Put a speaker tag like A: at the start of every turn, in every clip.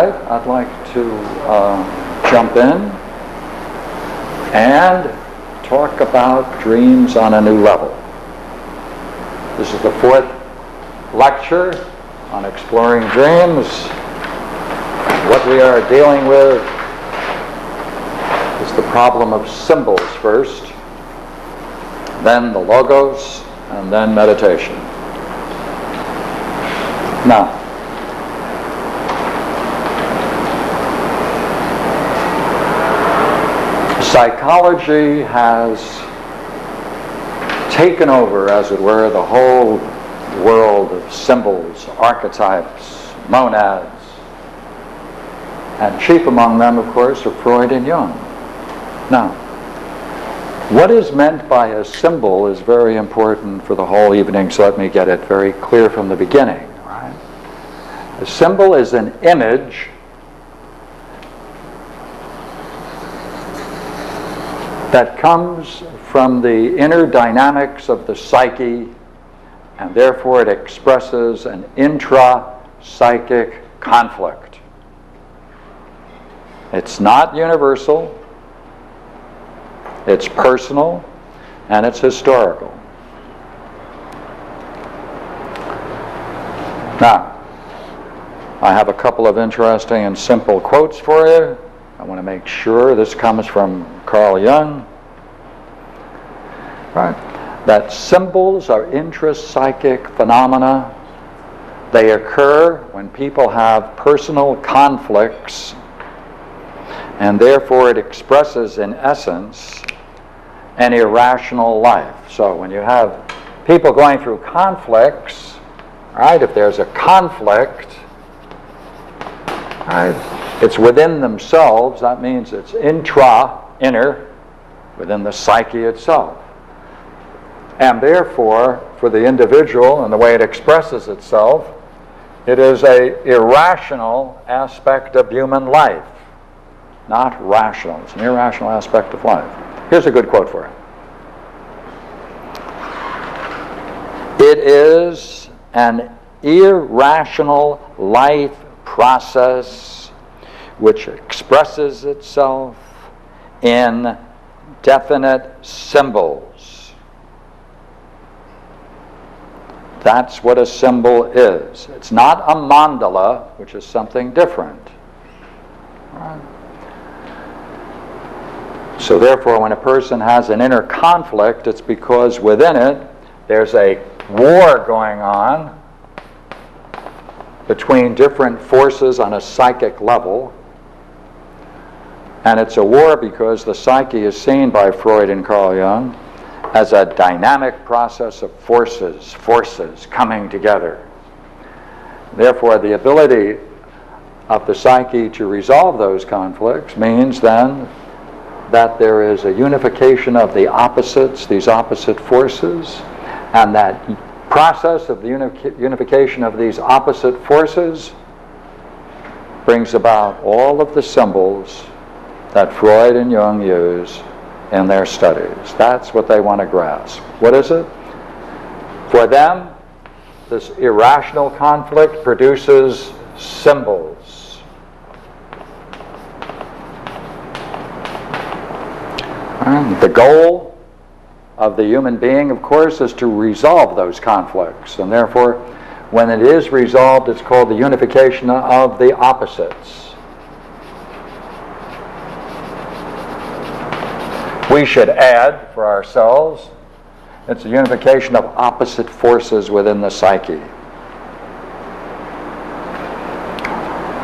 A: right, I'd like to jump in and talk about dreams on a new level. This is the fourth lecture on exploring dreams. What we are dealing with is the problem of symbols first, then the logos, and then meditation. Now, psychology has taken over, as it were, the whole world of symbols, archetypes, monads, and chief among them, of course, are Freud and Jung. Now, what is meant by a symbol is very important for the whole evening, so let me get it very clear from the beginning. Right? A symbol is an image that comes from the inner dynamics of the psyche, and therefore it expresses an intra-psychic conflict. It's not universal, it's personal, and it's historical. Now, I have a couple of interesting and simple quotes for you. I want to make sure this comes from Carl Jung. Right. That symbols are intra-psychic phenomena. They occur when people have personal conflicts, and therefore it expresses, in essence, an irrational life. So when you have people going through conflicts, right, if there's a conflict, right, it's within themselves. That means it's inner, within the psyche itself. And therefore, for the individual and the way it expresses itself, it is an irrational aspect of human life. Not rational. It's an irrational aspect of life. Here's a good quote for it. It is an irrational life process which expresses itself in definite symbols. That's what a symbol is. It's not a mandala, which is something different. Right? So therefore, when a person has an inner conflict, it's because within it there's a war going on between different forces on a psychic level. And it's a war because the psyche is seen by Freud and Carl Jung as a dynamic process of forces coming together. Therefore, the ability of the psyche to resolve those conflicts means then that there is a unification of the opposites, these opposite forces, and that process of the unification of these opposite forces brings about all of the symbols that Freud and Jung use in their studies. That's what they want to grasp. What is it? For them, this irrational conflict produces symbols. And the goal of the human being, of course, is to resolve those conflicts. And therefore, when it is resolved, it's called the unification of the opposites. We should add for ourselves, it's a unification of opposite forces within the psyche.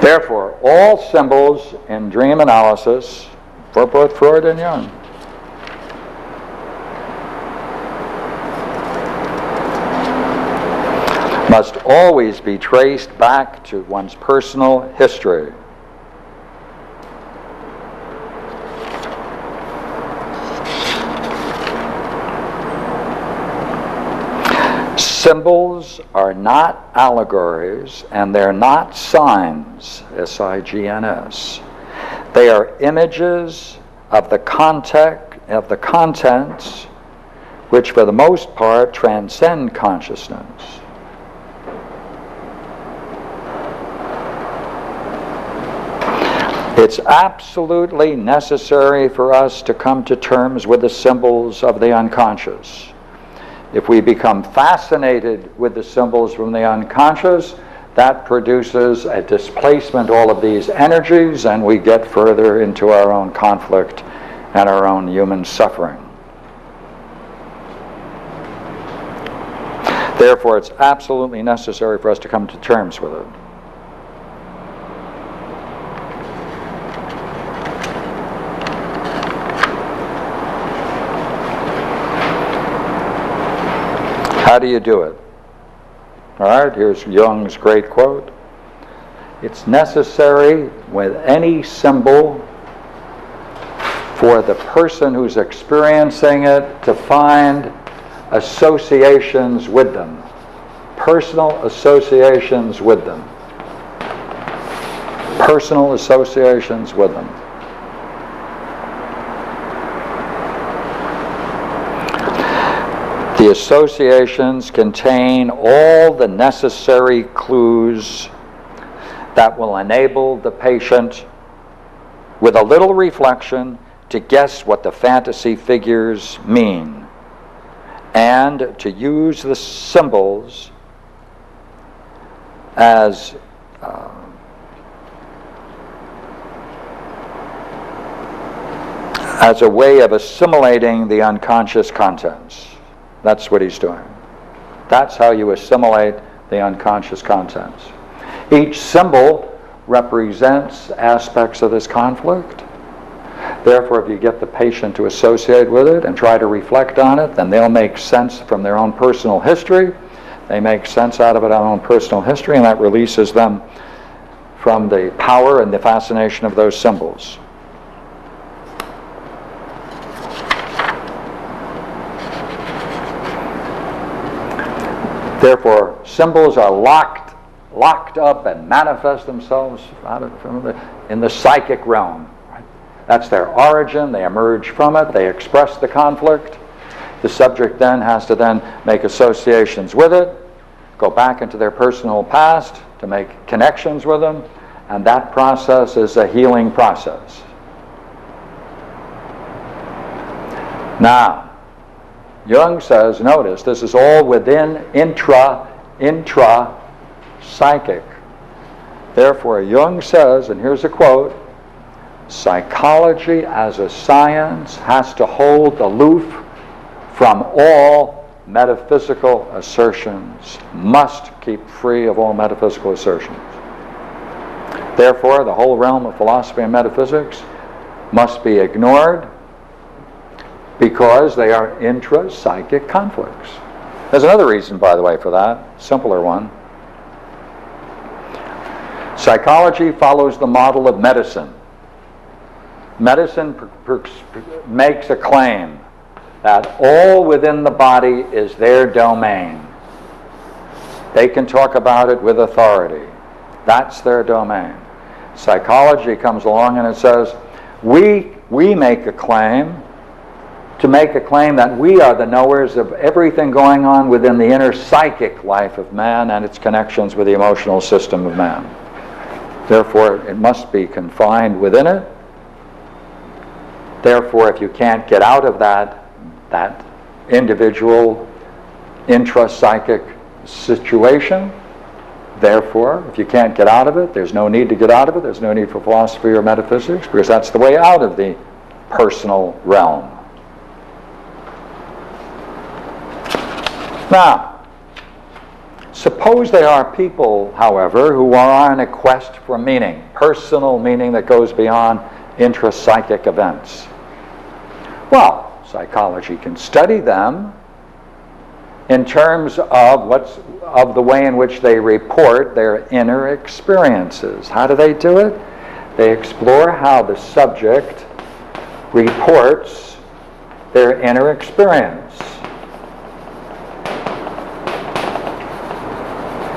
A: Therefore, all symbols in dream analysis, for both Freud and Jung, must always be traced back to one's personal history. Symbols are not allegories, and they're not signs, S-I-G-N-S. They are images of the contents which for the most part transcend consciousness. It's absolutely necessary for us to come to terms with the symbols of the unconscious. If we become fascinated with the symbols from the unconscious, that produces a displacement of all of these energies, and we get further into our own conflict and our own human suffering. Therefore, it's absolutely necessary for us to come to terms with it. How do you do it? All right, here's Jung's great quote. It's necessary with any symbol for the person who's experiencing it to find associations with them, personal associations with them, personal associations with them. The associations contain all the necessary clues that will enable the patient, with a little reflection, to guess what the fantasy figures mean, and to use the symbols as a way of assimilating the unconscious contents. That's what he's doing. That's how you assimilate the unconscious contents. Each symbol represents aspects of this conflict. Therefore, if you get the patient to associate with it and try to reflect on it, then they'll make sense from their own personal history. They make sense out of it, our own personal history, and that releases them from the power and the fascination of those symbols. Therefore, symbols are locked up and manifest themselves in the psychic realm. Right? That's their origin. They emerge from it. They express the conflict. The subject then has to then make associations with it, go back into their personal past to make connections with them, and that process is a healing process. Now, Jung says, notice, this is all within intra-psychic. Therefore, Jung says, and here's a quote, psychology as a science has to hold aloof from all metaphysical assertions, must keep free of all metaphysical assertions. Therefore, the whole realm of philosophy and metaphysics must be ignored, because they are intra-psychic conflicts. There's another reason, by the way, for that, simpler one. Psychology follows the model of medicine. Medicine makes a claim that all within the body is their domain. They can talk about it with authority. That's their domain. Psychology comes along and it says, we make a claim that we are the knowers of everything going on within the inner psychic life of man and its connections with the emotional system of man. Therefore, it must be confined within it. Therefore, if you can't get out of that individual intra-psychic situation, therefore, if you can't get out of it, there's no need to get out of it. There's no need for philosophy or metaphysics, because that's the way out of the personal realm. Now, suppose there are people, however, who are on a quest for meaning, personal meaning that goes beyond intra-psychic events. Well, psychology can study them in terms of the way in which they report their inner experiences. How do they do it? They explore how the subject reports their inner experience.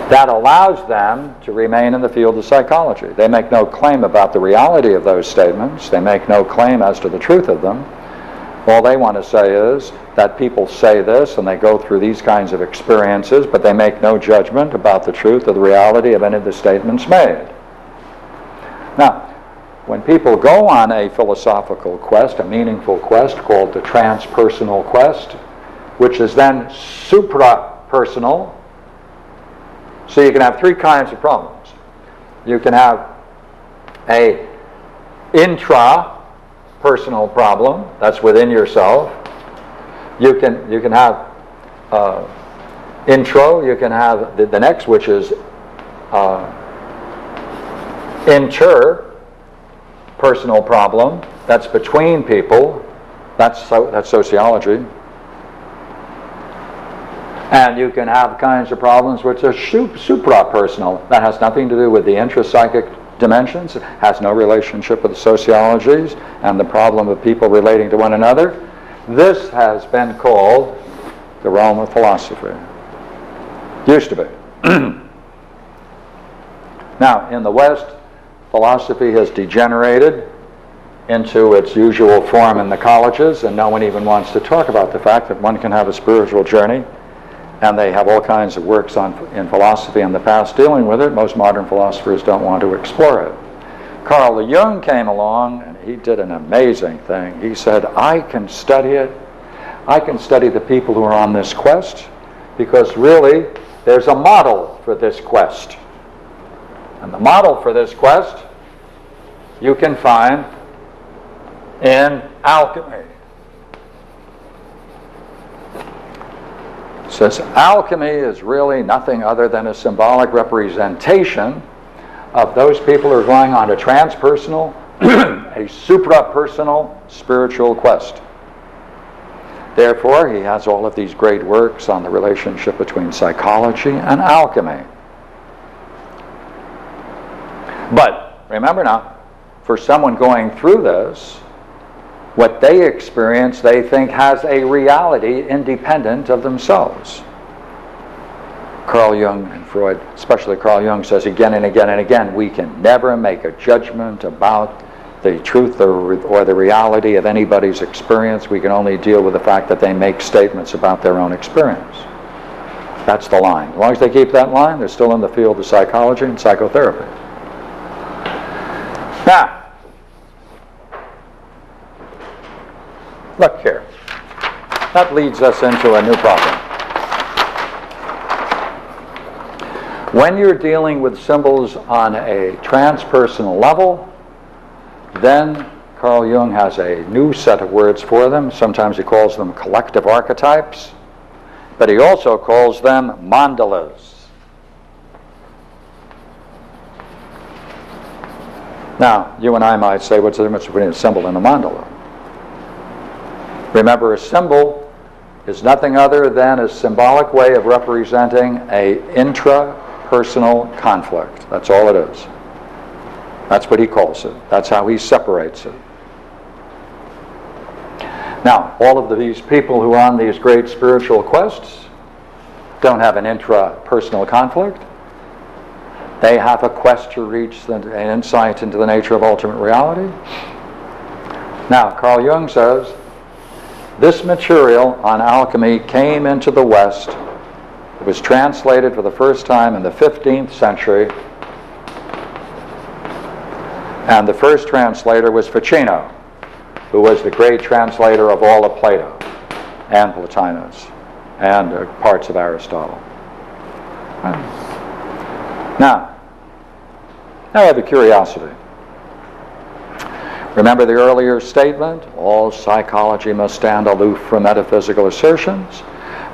A: That allows them to remain in the field of psychology. They make no claim about the reality of those statements. They make no claim as to the truth of them. All they want to say is that people say this and they go through these kinds of experiences, but they make no judgment about the truth or the reality of any of the statements made. Now, when people go on a philosophical quest, a meaningful quest called the transpersonal quest, which is then supra-personal, so you can have three kinds of problems. You can have a intra-personal problem, that's within yourself. You can have intro, you can have the next, which is inter-personal problem, that's between people, that's sociology. And you can have kinds of problems which are supra-personal. That has nothing to do with the intrapsychic dimensions, it has no relationship with the sociologies and the problem of people relating to one another. This has been called the realm of philosophy. Used to be. Now, in the West, philosophy has degenerated into its usual form in the colleges, and no one even wants to talk about the fact that one can have a spiritual journey, and they have all kinds of works in philosophy in the past dealing with it. Most modern philosophers don't want to explore it. Carl Jung came along, and he did an amazing thing. He said, I can study it. I can study the people who are on this quest, because really, there's a model for this quest. And the model for this quest you can find in alchemy. It says alchemy is really nothing other than a symbolic representation of those people who are going on a transpersonal, a suprapersonal spiritual quest. Therefore, he has all of these great works on the relationship between psychology and alchemy. But remember now, for someone going through this, what they experience, they think has a reality independent of themselves. Carl Jung and Freud, especially Carl Jung, says again and again and again, we can never make a judgment about the truth or the reality of anybody's experience. We can only deal with the fact that they make statements about their own experience. That's the line. As long as they keep that line, they're still in the field of psychology and psychotherapy. Now, look here. That leads us into a new problem. When you're dealing with symbols on a transpersonal level, then Carl Jung has a new set of words for them. Sometimes he calls them collective archetypes, but he also calls them mandalas. Now, you and I might say, what's the difference between a symbol and a mandala? Remember, a symbol is nothing other than a symbolic way of representing an intrapersonal conflict. That's all it is. That's what he calls it. That's how he separates it. Now, all of these people who are on these great spiritual quests don't have an intrapersonal conflict. They have a quest to reach an insight into the nature of ultimate reality. Now, Carl Jung says, this material on alchemy came into the West. It was translated for the first time in the 15th century. And the first translator was Ficino, who was the great translator of all of Plato and Plotinus and parts of Aristotle. Now I have a curiosity. Remember the earlier statement, all psychology must stand aloof from metaphysical assertions,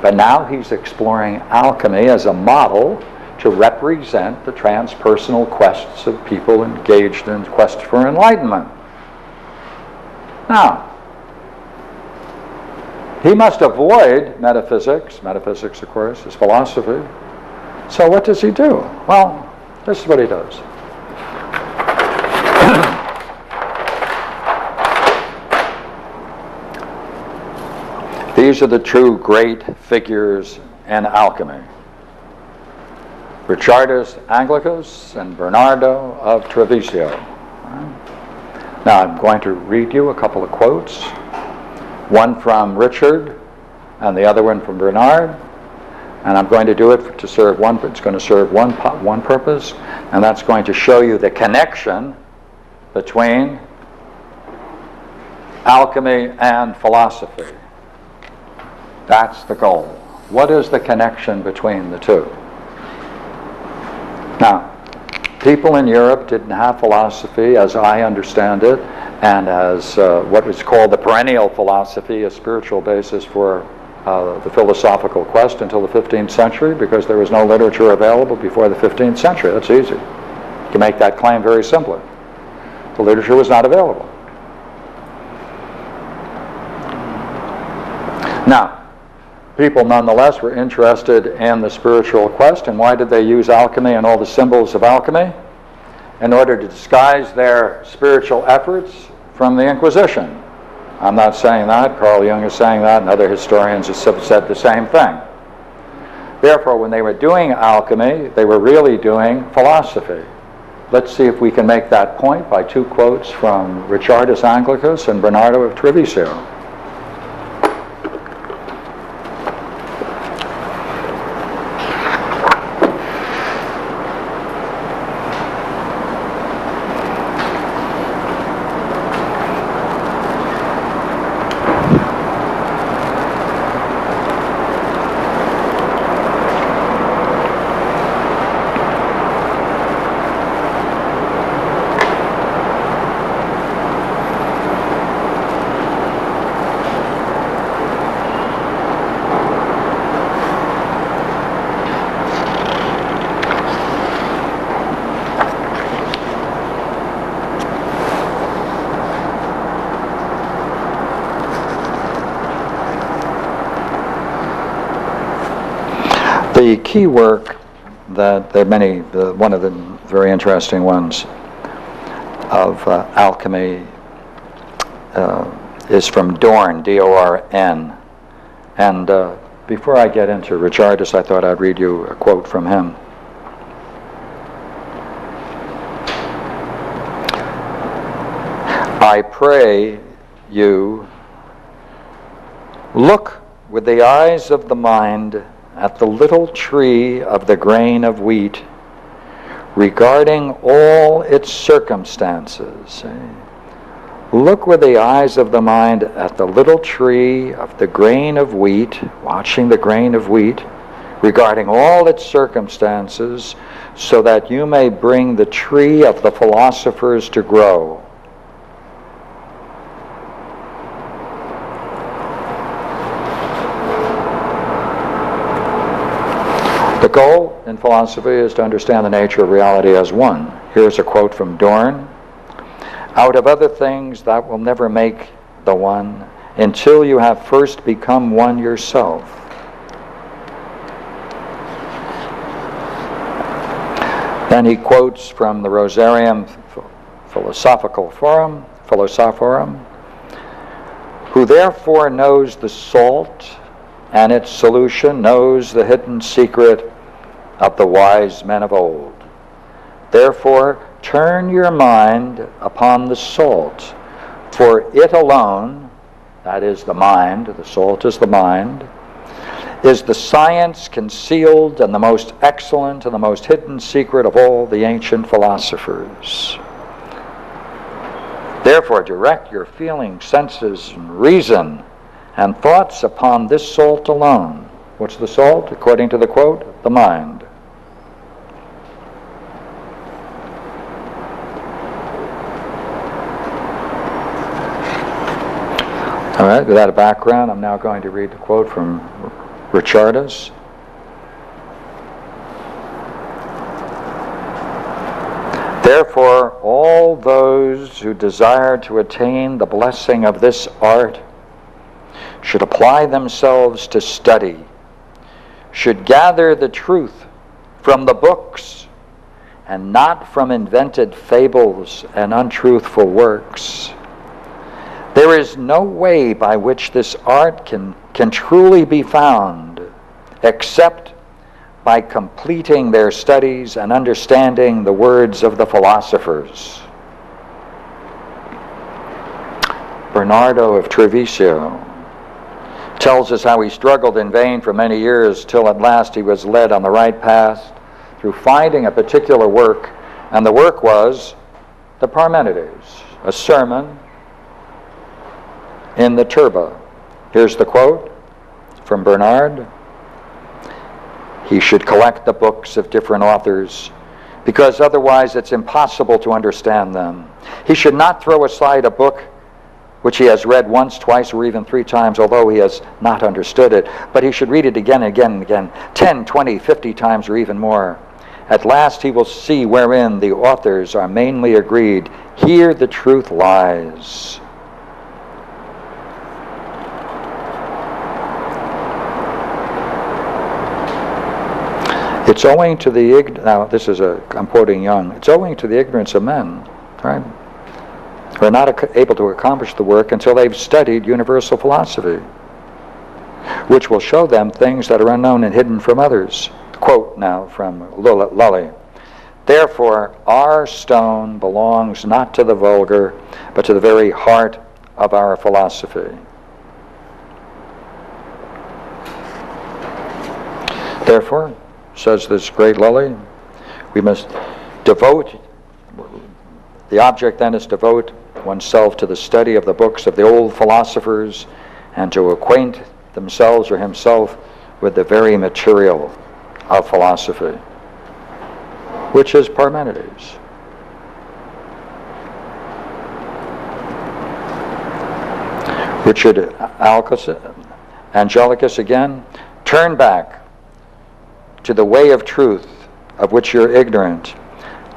A: but now he's exploring alchemy as a model to represent the transpersonal quests of people engaged in quest for enlightenment. Now, he must avoid metaphysics. Metaphysics, of course, is philosophy. So what does he do? Well, this is what he does. These are the two great figures in alchemy. Richardus Anglicus and Bernardo of Treviso. Now I'm going to read you a couple of quotes, one from Richard and the other one from Bernard, and I'm going to do it to serve one. It's going to serve one purpose, and that's going to show you the connection between alchemy and philosophy. That's the goal. What is the connection between the two? Now, people in Europe didn't have philosophy, as I understand it, and as what was called the perennial philosophy, a spiritual basis for the philosophical quest until the 15th century, because there was no literature available before the 15th century. That's easy. You can make that claim very simply. The literature was not available. Now, people nonetheless were interested in the spiritual quest, and why did they use alchemy and all the symbols of alchemy? In order to disguise their spiritual efforts from the Inquisition. I'm not saying that, Carl Jung is saying that, and other historians have said the same thing. Therefore, when they were doing alchemy, they were really doing philosophy. Let's see if we can make that point by two quotes from Richardus Anglicus and Bernardo of Treviso. The key work that there are many, one of the very interesting ones of alchemy is from Dorn, D-O-R-N. And before I get into Richardus, I thought I'd read you a quote from him. I pray you look with the eyes of the mind at the little tree of the grain of wheat, regarding all its circumstances. Look with the eyes of the mind at the little tree of the grain of wheat, watching the grain of wheat, regarding all its circumstances, so that you may bring the tree of the philosophers to grow. The goal in philosophy is to understand the nature of reality as one. Here's a quote from Dorn. Out of other things that will never make the one until you have first become one yourself. Then he quotes from the Rosarium Philosophorum, who therefore knows the salt and its solution, knows the hidden secret of the wise men of old. Therefore, turn your mind upon the salt, for it alone, that is the mind, the salt is the mind, is the science concealed and the most excellent and the most hidden secret of all the ancient philosophers. Therefore, direct your feelings, senses, and reason and thoughts upon this salt alone. What's the salt? According to the quote, the mind. All right, with that as background, I'm now going to read the quote from Richardus. Therefore, all those who desire to attain the blessing of this art should apply themselves to study, should gather the truth from the books and not from invented fables and untruthful works. There is no way by which this art can truly be found except by completing their studies and understanding the words of the philosophers. Bernardo of Treviso tells us how he struggled in vain for many years till at last he was led on the right path through finding a particular work, and the work was the Parmenides, a sermon in the Turba. Here's the quote from Bernard. He should collect the books of different authors, because otherwise it's impossible to understand them. He should not throw aside a book which he has read once, twice, or even 3 times, although he has not understood it, but he should read it again and again and again, 10, 20, 50 times, or even more. At last he will see wherein the authors are mainly agreed. Here the truth lies. It's owing to the now this is I'm quoting Jung. It's owing to the ignorance of men, right, who are not able to accomplish the work until they've studied universal philosophy, which will show them things that are unknown and hidden from others. Quote now from Lully. Therefore, our stone belongs not to the vulgar, but to the very heart of our philosophy. Therefore, says this great Lully, we must devote, the object then is devote oneself to the study of the books of the old philosophers and to acquaint themselves or himself with the very material of philosophy, which is Parmenides. Richard Angelicus again, turn back to the way of truth of which you're ignorant.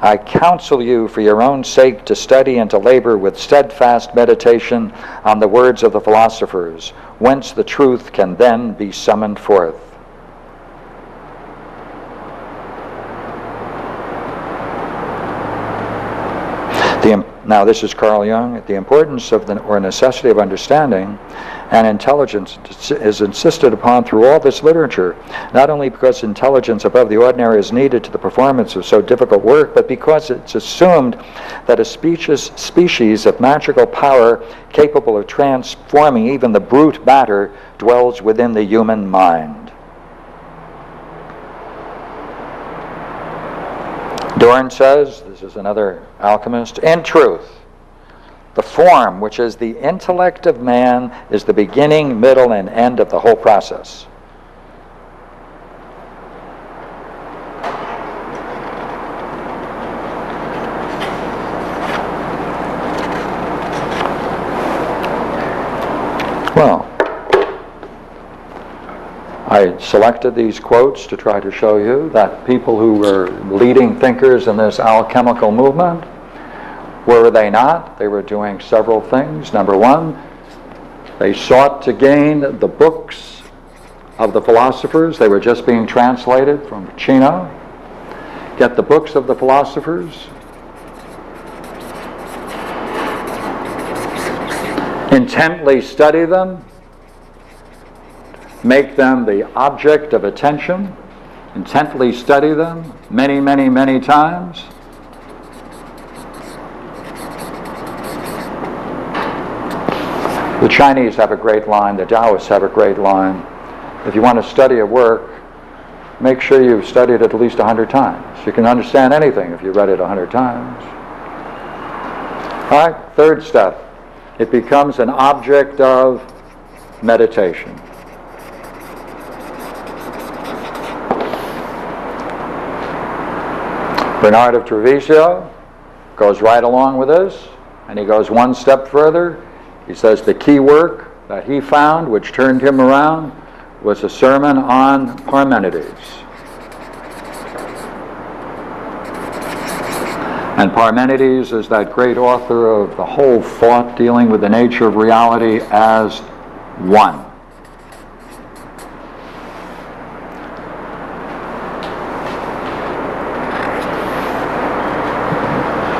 A: I counsel you for your own sake to study and to labor with steadfast meditation on the words of the philosophers, whence the truth can then be summoned forth. Now this is Carl Jung. The importance of or necessity of understanding and intelligence is insisted upon through all this literature, not only because intelligence above the ordinary is needed to the performance of so difficult work, but because it's assumed that a species of magical power capable of transforming even the brute matter dwells within the human mind. Dorn says, this is another alchemist, in truth, the form, which is the intellect of man, is the beginning, middle, and end of the whole process. Well, I selected these quotes to try to show you that people who were leading thinkers in this alchemical movement, were they not? They were doing several things. Number one, they sought to gain the books of the philosophers. They were just being translated from Chino. Get the books of the philosophers. Intently study them. Make them the object of attention. Intently study them many, many, many times. The Chinese have a great line, the Taoists have a great line. If you want to study a work, make sure you've studied it at least 100 times. You can understand anything if you read it 100 times. All right, third step. It becomes an object of meditation. Bernard of Treviso goes right along with this, and he goes one step further. He says the key work that he found, which turned him around, was a sermon on Parmenides. And Parmenides is that great author of the whole thought dealing with the nature of reality as one.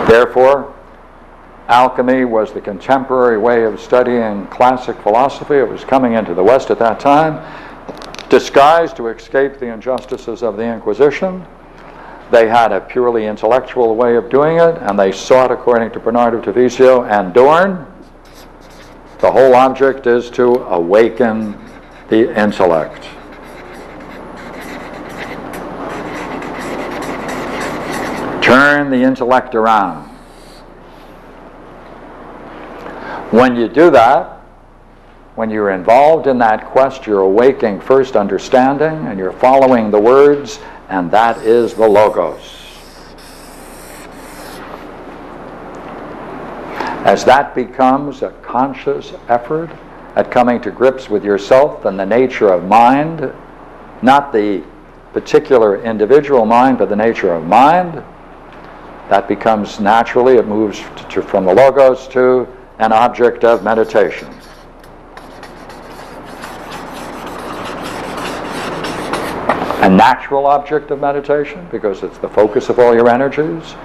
A: Therefore, alchemy was the contemporary way of studying classic philosophy. It was coming into the West at that time, disguised to escape the injustices of the Inquisition. They had a purely intellectual way of doing it, and they sought, according to Bernard of Treviso and Dorn, the whole object is to awaken the intellect. Turn the intellect around. When you do that, when you're involved in that quest, you're awaking first understanding, and you're following the words, and that is the Logos. As that becomes a conscious effort at coming to grips with yourself and the nature of mind, not the particular individual mind, but the nature of mind, that becomes naturally, it moves from the Logos to an object of meditation. A natural object of meditation, because it's the focus of all your energies.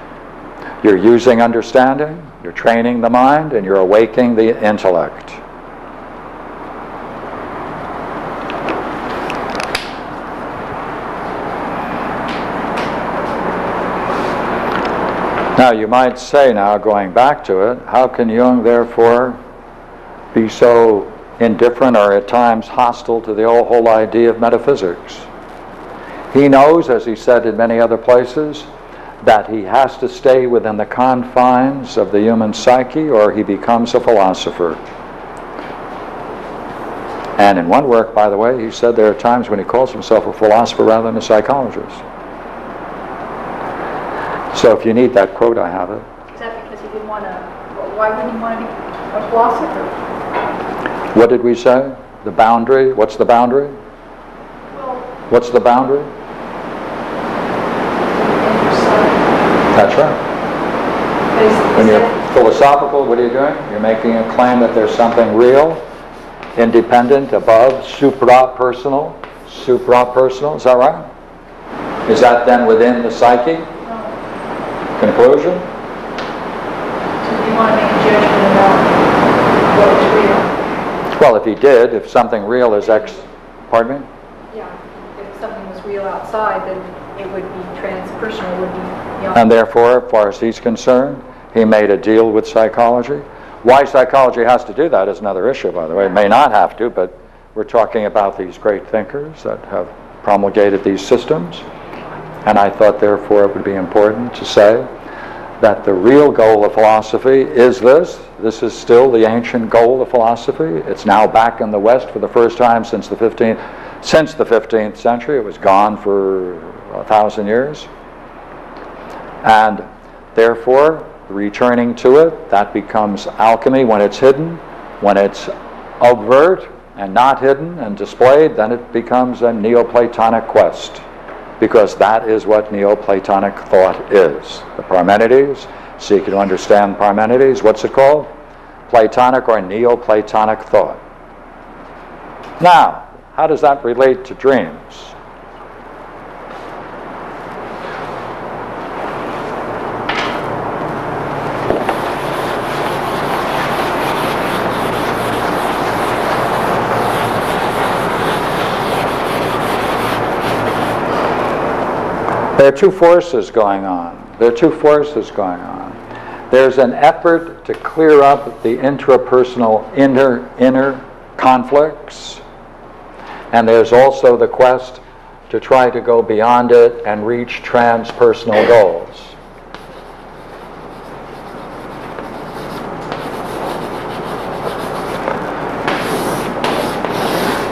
A: You're using understanding, you're training the mind, and you're awakening the intellect. Now you might say, now going back to it, how can Jung therefore be so indifferent or at times hostile to the whole idea of metaphysics? He knows, as he said in many other places, that he has to stay within the confines of the human psyche or he becomes a philosopher. And in one work, by the way, he said there are times when he calls himself a philosopher rather than a psychologist. So if you need that quote, I have it.
B: Is that because he didn't want to, why wouldn't he want to be a philosopher?
A: What did we say? The boundary? What's the boundary?
B: Well,
A: what's the boundary? That's right. When you're philosophical, what are you doing? You're making a claim that there's something real, independent, above, supra-personal. Supra-personal, is that right? Is that then within the psyche?
B: No.
A: Conclusion?
B: So you want to make a judgment about what is real?
A: Well, if he did, if something real is pardon me?
B: Yeah. If something was real outside, then it would be transpersonal, it would be beyond.
A: And therefore, as far as he's concerned, he made a deal with psychology. Why psychology has to do that is another issue, by the way. It may not have to, but we're talking about these great thinkers that have promulgated these systems. And I thought, therefore, it would be important to say that the real goal of philosophy is this. This is still the ancient goal of philosophy. It's now back in the West for the first time since the 15th century. It was gone for 1,000 years. And therefore, returning to it, that becomes alchemy when it's hidden. When it's overt and not hidden and displayed, then it becomes a Neoplatonic quest, because that is what Neoplatonic thought is. The Parmenides, seeking to understand Parmenides, what's it called? Platonic or Neoplatonic thought. Now, how does that relate to dreams? There are two forces going on. There's an effort to clear up the intrapersonal inner conflicts, and there's also the quest to try to go beyond it and reach transpersonal goals.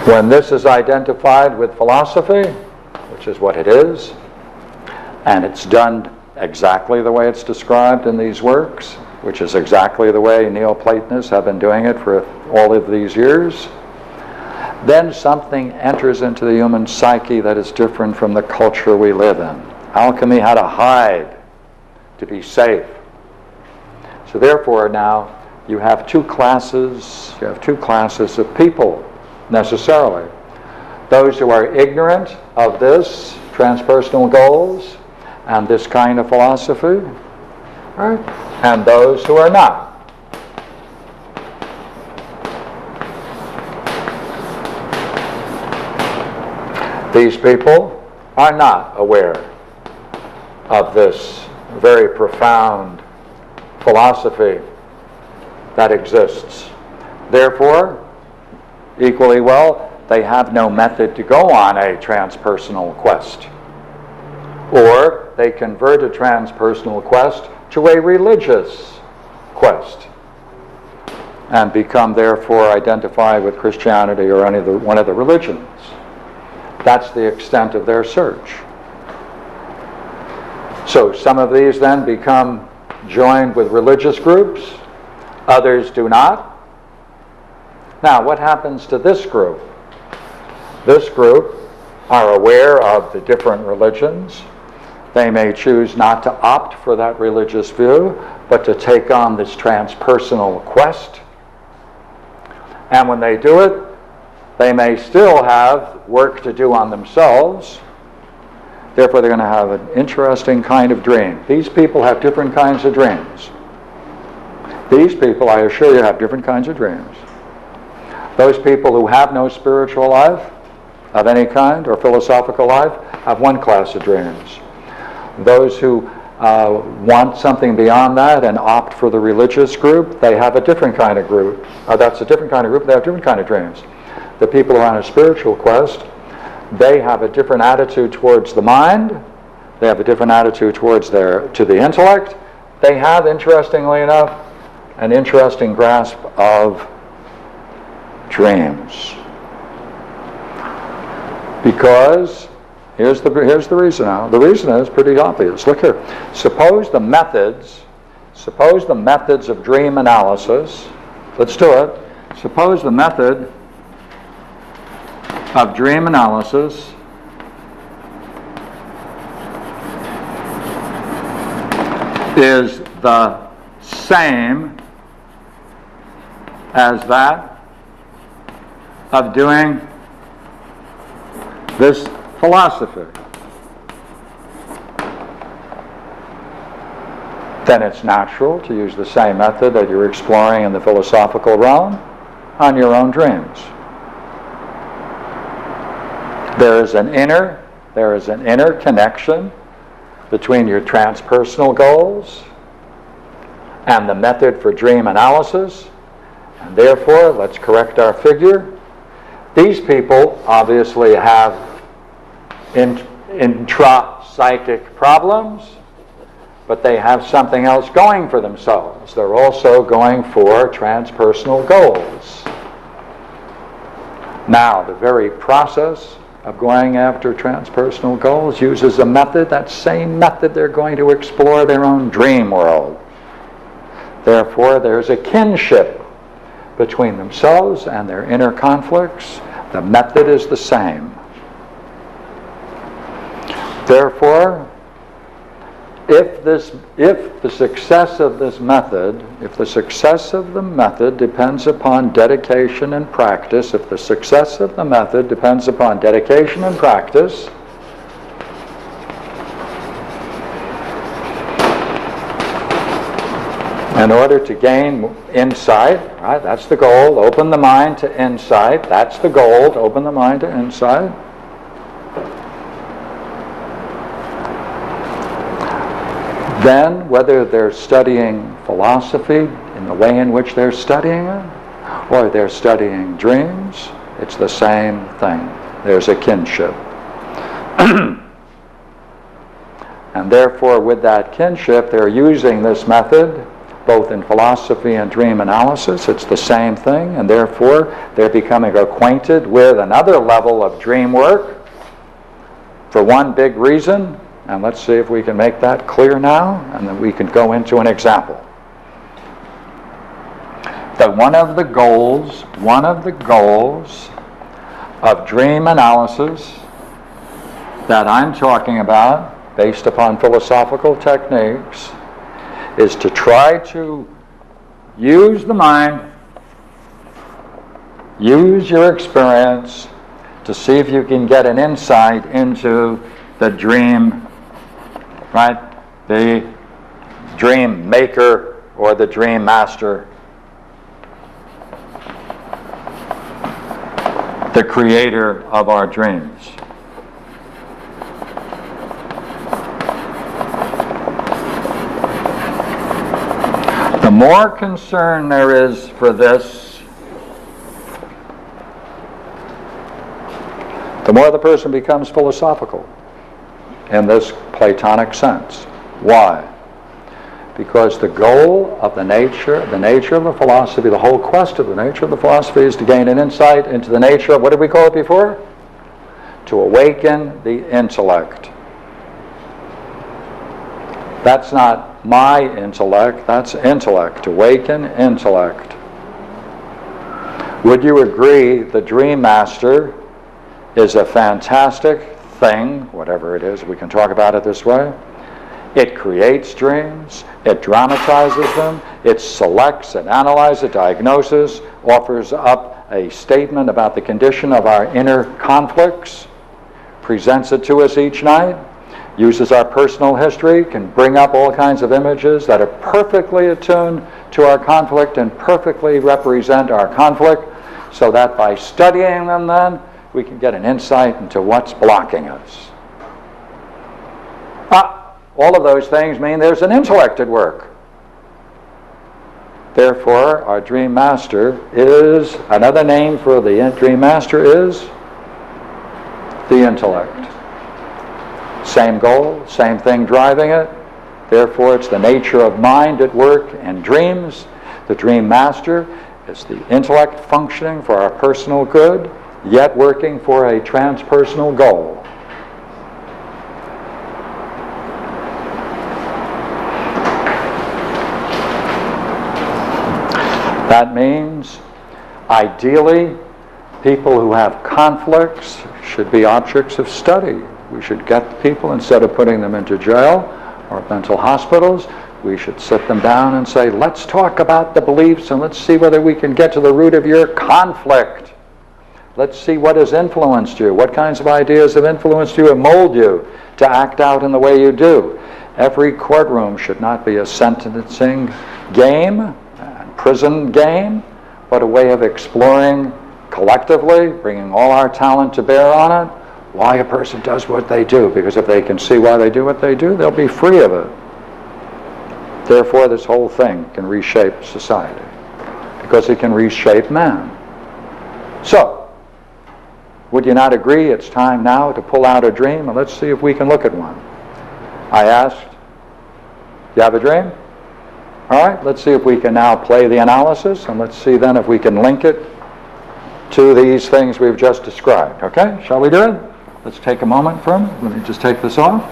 A: When this is identified with philosophy, which is what it is, and it's done exactly the way it's described in these works, which is exactly the way Neoplatonists have been doing it for all of these years, then something enters into the human psyche that is different from the culture we live in. Alchemy had to hide to be safe. So therefore now you have two classes of people necessarily. Those who are ignorant of this transpersonal goals and this kind of philosophy, right? And those who are not. These people are not aware of this very profound philosophy that exists. Therefore, equally well, they have no method to go on a transpersonal quest. Or they convert a transpersonal quest to a religious quest. and become therefore identified with Christianity or one of the religions. That's the extent of their search. So some of these then become joined with religious groups, others do not. Now, what happens to this group? This group are aware of the different religions. They may choose not to opt for that religious view, but to take on this transpersonal quest. And when they do it, they may still have work to do on themselves. Therefore, they're going to have an interesting kind of dream. These people have different kinds of dreams. These people, I assure you, have different kinds of dreams. Those people who have no spiritual life of any kind or philosophical life have one class of dreams. Those who want something beyond that and opt for the religious group, they have a different kind of group. That's a different kind of group. They have different kind of dreams. The people who are on a spiritual quest, they have a different attitude towards the mind. They have a different attitude towards to the intellect. They have, interestingly enough, an interesting grasp of dreams. Because here's the reason now. The reason is pretty obvious. Look here. Suppose the methods of dream analysis. Let's do it. Suppose the method of dream analysis is the same as that of doing this philosophy. Then it's natural to use the same method that you're exploring in the philosophical realm on your own dreams. There is an inner connection between your transpersonal goals and the method for dream analysis, and therefore, let's correct our figure. These people obviously have intra-psychic problems, but they have something else going for themselves. They're also going for transpersonal goals. Now, the very process of going after transpersonal goals uses a method, that same method they're going to explore their own dream world. Therefore, there's a kinship between themselves and their inner conflicts. The method is the same. Therefore, if the success of the method depends upon dedication and practice, in order to gain insight, right? That's the goal. Open the mind to insight. That's the goal. To open the mind to insight. Then, whether they're studying philosophy in the way in which they're studying it, or they're studying dreams, it's the same thing. There's a kinship. And therefore, with that kinship, they're using this method both in philosophy and dream analysis. It's the same thing, and therefore they're becoming acquainted with another level of dream work for one big reason. And let's see if we can make that clear now, and then we can go into an example. That one of the goals of dream analysis that I'm talking about, based upon philosophical techniques, is to try to use the mind, use your experience to see if you can get an insight into the dream, right? The dream maker or the dream master, the creator of our dreams. The more concern there is for this, the more the person becomes philosophical in this Platonic sense. Why? Because the goal of the nature of the philosophy, the whole quest of the nature of the philosophy is to gain an insight into the nature of, what did we call it before? To awaken the intellect. That's not my intellect, that's intellect, awaken intellect. Would you agree the Dream Master is a fantastic thing, whatever it is, we can talk about it this way? It creates dreams, it dramatizes them, it selects and analyzes, diagnoses, offers up a statement about the condition of our inner conflicts, presents it to us each night, uses our personal history, can bring up all kinds of images that are perfectly attuned to our conflict and perfectly represent our conflict, so that by studying them then, we can get an insight into what's blocking us. All of those things mean there's an intellect at work. Therefore, our Dream Master is, another name for the Dream Master is the intellect. Same goal, same thing driving it. Therefore, it's the nature of mind at work and dreams. The Dream Master is the intellect functioning for our personal good, yet working for a transpersonal goal. That means, ideally, people who have conflicts should be objects of study. We should get the people, instead of putting them into jail or mental hospitals, we should sit them down and say, let's talk about the beliefs and let's see whether we can get to the root of your conflict. Let's see what has influenced you, what kinds of ideas have influenced you and mold you to act out in the way you do. Every courtroom should not be a sentencing game, prison game, but a way of exploring collectively, bringing all our talent to bear on it, why a person does what they do. Because if they can see why they do what they do, they'll be free of it. Therefore, this whole thing can reshape society, because it can reshape man. So, would you not agree it's time now to pull out a dream, and let's see if we can look at one? I asked, you have a dream? All right, let's see if we can now play the analysis, and let's see then if we can link it to these things we've just described. Okay, shall we do it? Let's take a moment for a minute. Let me just take this off.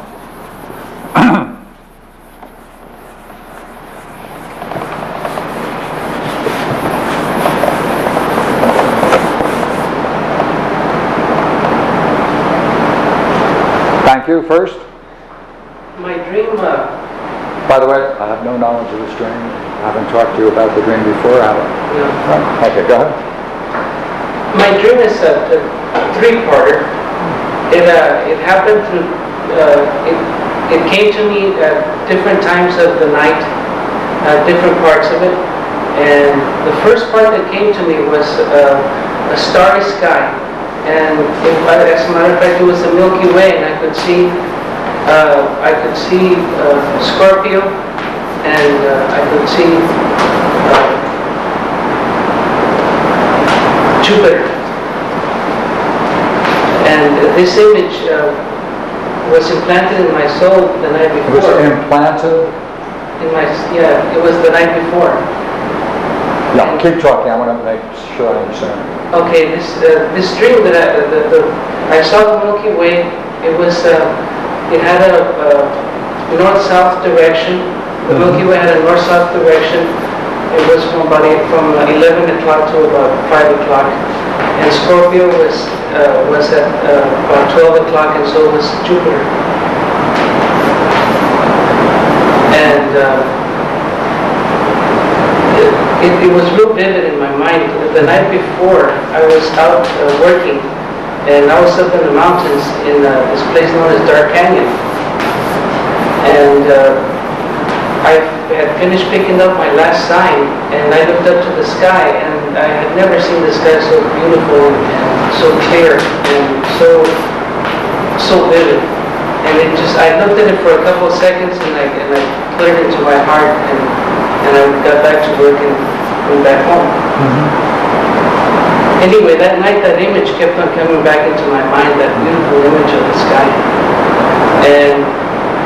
A: Thank you. First?
C: My dream...
A: By the way, I have no knowledge of this dream. I haven't talked to you about the dream before, have I?
C: No.
A: Right. Okay, go ahead.
C: My dream is a three-parter. It happened through... it came to me at different times of the night, different parts of it. And the first part that came to me was a starry sky. And as a matter of fact, it was the Milky Way, and I could see Scorpio, and I could see Jupiter. And this image was implanted in my soul the night before.
A: It was implanted?
C: It was the night before.
A: No, keep talking. I want to make sure I understand.
C: Okay, this dream that I saw the Milky Way. It had a north-south direction. The Milky Way had a north-south direction. It was from 11 o'clock to about 5 o'clock. And Scorpio was at about 12 o'clock, and so was Jupiter. And it was real vivid in my mind. The night before, I was out working, and I was up in the mountains in this place known as Dark Canyon. And I had finished picking up my last sign, and I looked up to the sky, and I had never seen the sky so beautiful and so clear and so vivid. And I looked at it for a couple of seconds, and I put it into my heart, and I got back to work and went back home. Mm-hmm. Anyway, that night that image kept on coming back into my mind, that beautiful image of the sky. And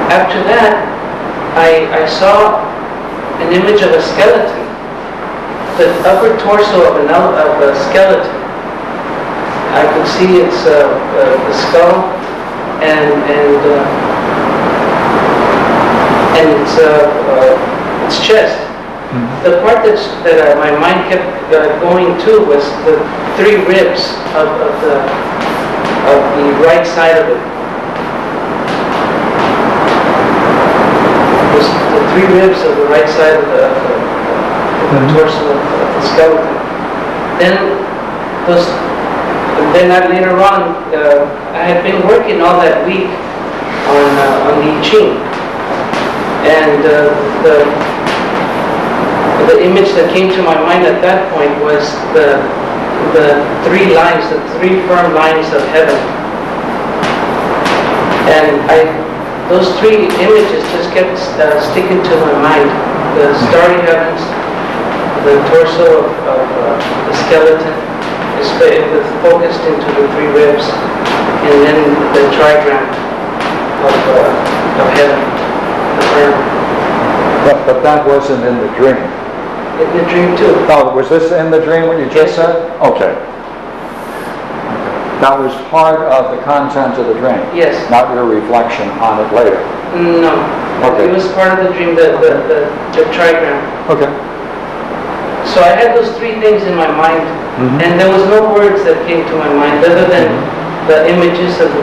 C: after that, I saw an image of a skeleton, the upper torso of a skeleton. I could see its the skull and its chest. The part that my mind kept going to was the three ribs of the right side of it. Was the three ribs of the right side of the torso of the skeleton. Then later on, I had been working all that week on the I Ching, and the image that came to my mind at that point was the three lines, the three firm lines of heaven. And those three images just kept sticking to my mind. The starry heavens, the torso of the skeleton is focused into the three ribs, and then the trigram of heaven, the firm.
A: But that wasn't in the dream.
C: In the dream too.
A: Oh, was this in the dream what you just said? Okay. That was part of the content of the dream?
C: Yes.
A: Not your reflection on it later?
C: No.
A: Okay.
C: It was part of the dream, the trigram.
A: Okay.
C: So I had those three things in my mind, and there was no words that came to my mind other than the images of the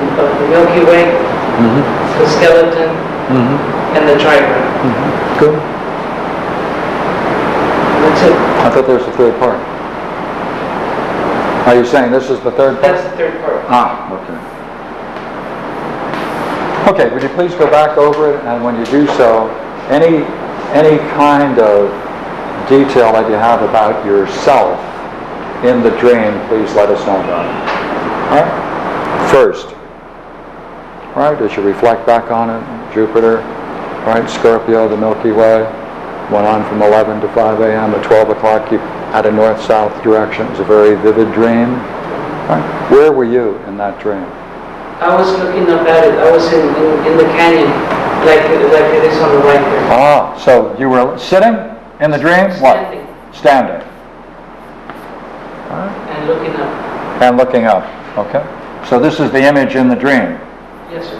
C: Milky Way, the skeleton, and the trigram.
A: Good.
C: That's it.
A: I thought there was a third part. Are you saying this is the third part?
C: That's the third part.
A: Ah, okay. Okay, would you please go back over it, and when you do so, any kind of detail that you have about yourself in the dream, please let us know about it. All right? First, all right, as you reflect back on it, Jupiter, all right, Scorpio, the Milky Way, went on from 11 to 5 a.m. At 12 o'clock, you had a north-south direction. It was a very vivid dream. All right. Where were you in that dream?
C: I was looking up at it. I was in the canyon, like it is on the right there.
A: Ah, so you were sitting in the dream?
C: Standing.
A: What? Standing. All right.
C: And looking up.
A: And looking up. Okay. So this is the image in the dream.
C: Yes, sir.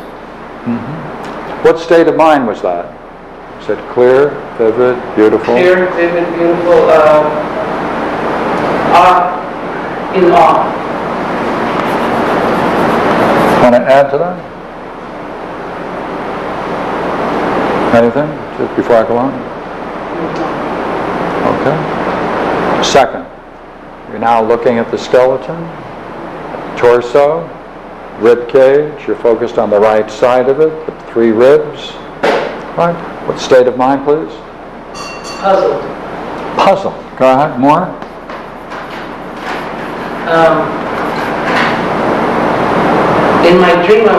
A: What state of mind was that? Is it clear, vivid, beautiful?
C: Clear, vivid, beautiful, in awe.
A: Want to add to that? Anything, just before I go on? Okay. Second, you're now looking at the skeleton, torso, rib cage. You're focused on the right side of it, the three ribs. Right. What state of mind, please?
C: Puzzled.
A: Puzzled. Go ahead. More?
C: In my dream, I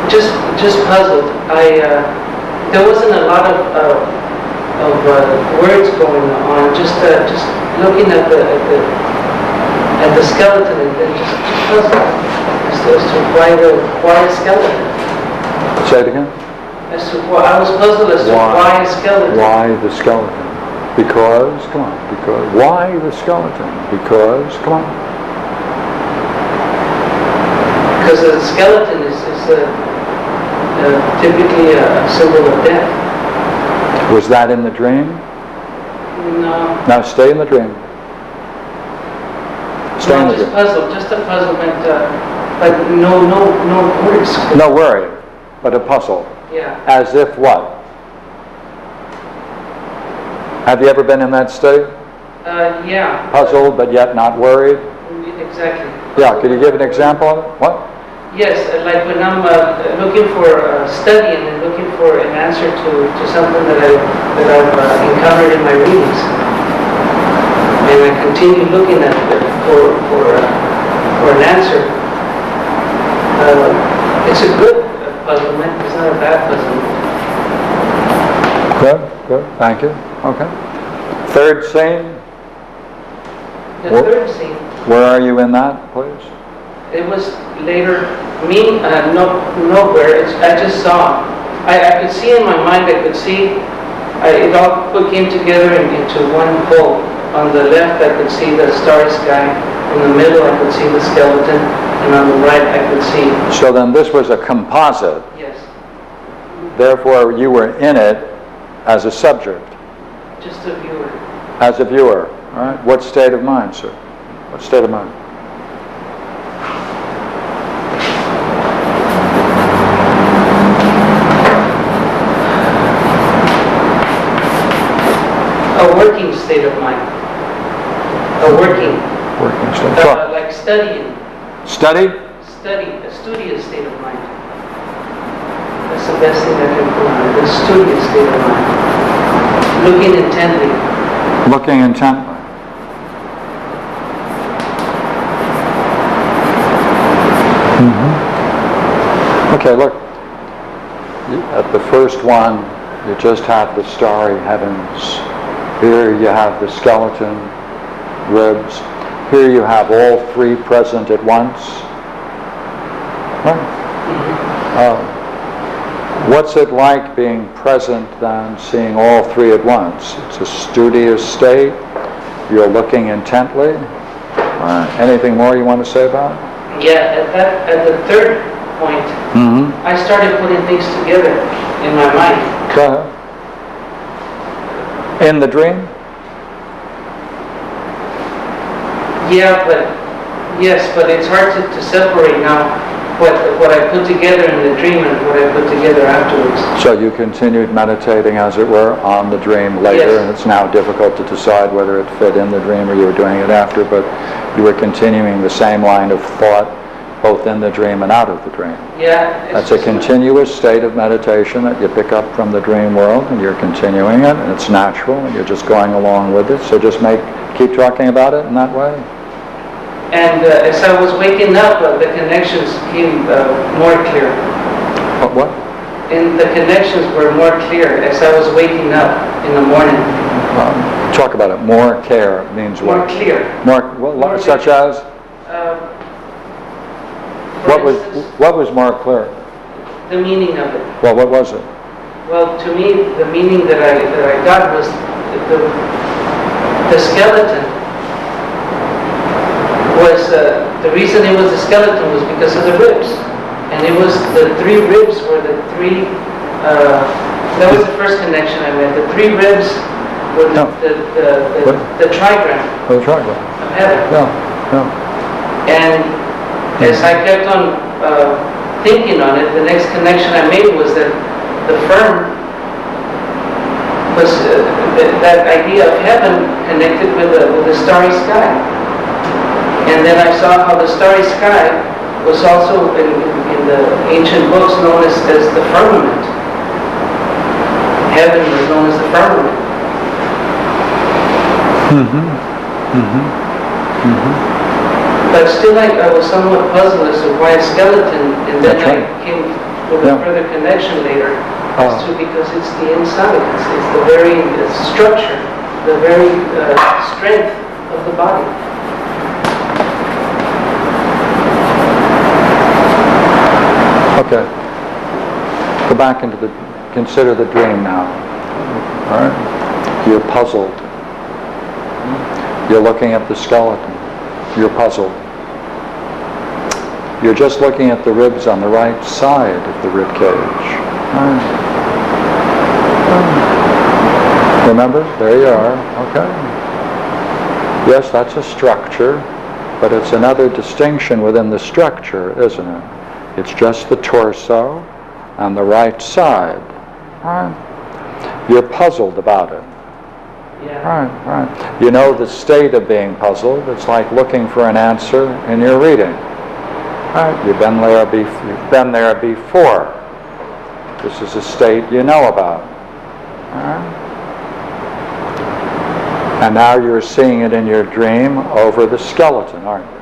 C: just puzzled. There wasn't a lot of words going on. Just looking at the skeleton and then just puzzled as to why a skeleton.
A: Say it again.
C: As to why I was puzzled as to why a skeleton.
A: Why the skeleton? Because, come on, because. Why the skeleton? Because, come on.
C: Because a skeleton is typically a symbol of death.
A: Was that in the dream?
C: No.
A: Now stay in the dream. Stay in the dream.
C: Just a puzzlement, but no words.
A: No worry, but a puzzle.
C: Yeah.
A: As if what? Have you ever been in that state?
C: Yeah.
A: Puzzled, but yet not worried?
C: Exactly.
A: Yeah, could you give an example of it? What?
C: Yes, like when I'm looking for studying and looking for an answer to something that I've encountered in my readings, and I continue looking at it for an answer. It's a good puzzlement. It's not a bad puzzlement.
A: Good, thank you. Okay. Third scene.
C: The third scene.
A: Where are you in that, please?
C: It was later, nowhere. I just saw I could see in my mind, I could see, it all came together into one whole. On the left, I could see the starry sky. In the middle, I could see the skeleton. And on the right, I could see...
A: So then this was a composite.
C: Yes.
A: Therefore, you were in it as a subject.
C: Just a viewer.
A: As a viewer. All right. What state of mind, sir? What state of mind?
C: A working state of mind. A working
A: state.
C: like studying.
A: Study?
C: Study, a studious state of mind. That's the best thing I can put on it. A studious state of mind. Looking intently.
A: Looking intently. Okay, look. At the first one, you just have the starry heavens. Here you have the skeleton, ribs. Here you have all three present at once. What's it like being present then, seeing all three at once? It's a studious state. You're looking intently. Anything more you want to say about it?
C: Yeah, at the third point, I started putting things together in my mind.
A: Go ahead. In the dream?
C: Yeah, but it's hard to separate now what I put together in the dream and what I put together afterwards.
A: So you continued meditating, as it were, on the dream later,
C: Yes.
A: and it's now difficult to decide whether it fit in the dream or you were doing it after, but you were continuing the same line of thought both in the dream and out of the dream.
C: Yeah.
A: That's a continuous state of meditation that you pick up from the dream world, and you're continuing it, and it's natural, and you're just going along with it. So just keep talking about it in that way.
C: And as I was waking up, the connections became more clear.
A: What?
C: And the connections were more clear as I was waking up in the morning.
A: Talk about it. More care means what?
C: More clear.
A: More such as? What was more clear?
C: The meaning of it.
A: Well, what was it?
C: Well, to me, the meaning that I got was the skeleton was the reason it was a skeleton was because of the ribs, and it was the three ribs were the three. That was the first connection I made. The three ribs were the trigram.
A: The trigram
C: of heaven.
A: Yeah.
C: And as I kept on thinking on it, the next connection I made was that the firm was that idea of heaven connected with the starry sky. And then I saw how the starry sky was also in the ancient books known as the firmament. Heaven was known as the firmament. But still I was somewhat puzzled as to why a skeleton, and then I came with a further connection later as to because it's the inside, it's the very structure, the very strength of the body.
A: Okay. Go back into consider the dream now. All right? You're puzzled. You're looking at the skeleton. You're puzzled. You're just looking at the ribs on the right side of the rib cage. All right. Remember? There you are. Okay. Yes, that's a structure, but it's another distinction within the structure, isn't it? It's just the torso on the right side. Right? You're puzzled about it.
C: Yeah.
A: Right. You know the state of being puzzled. It's like looking for an answer in your reading. Right? You've been there before. This is a state you know about. Right? And now you're seeing it in your dream over the skeleton, aren't you?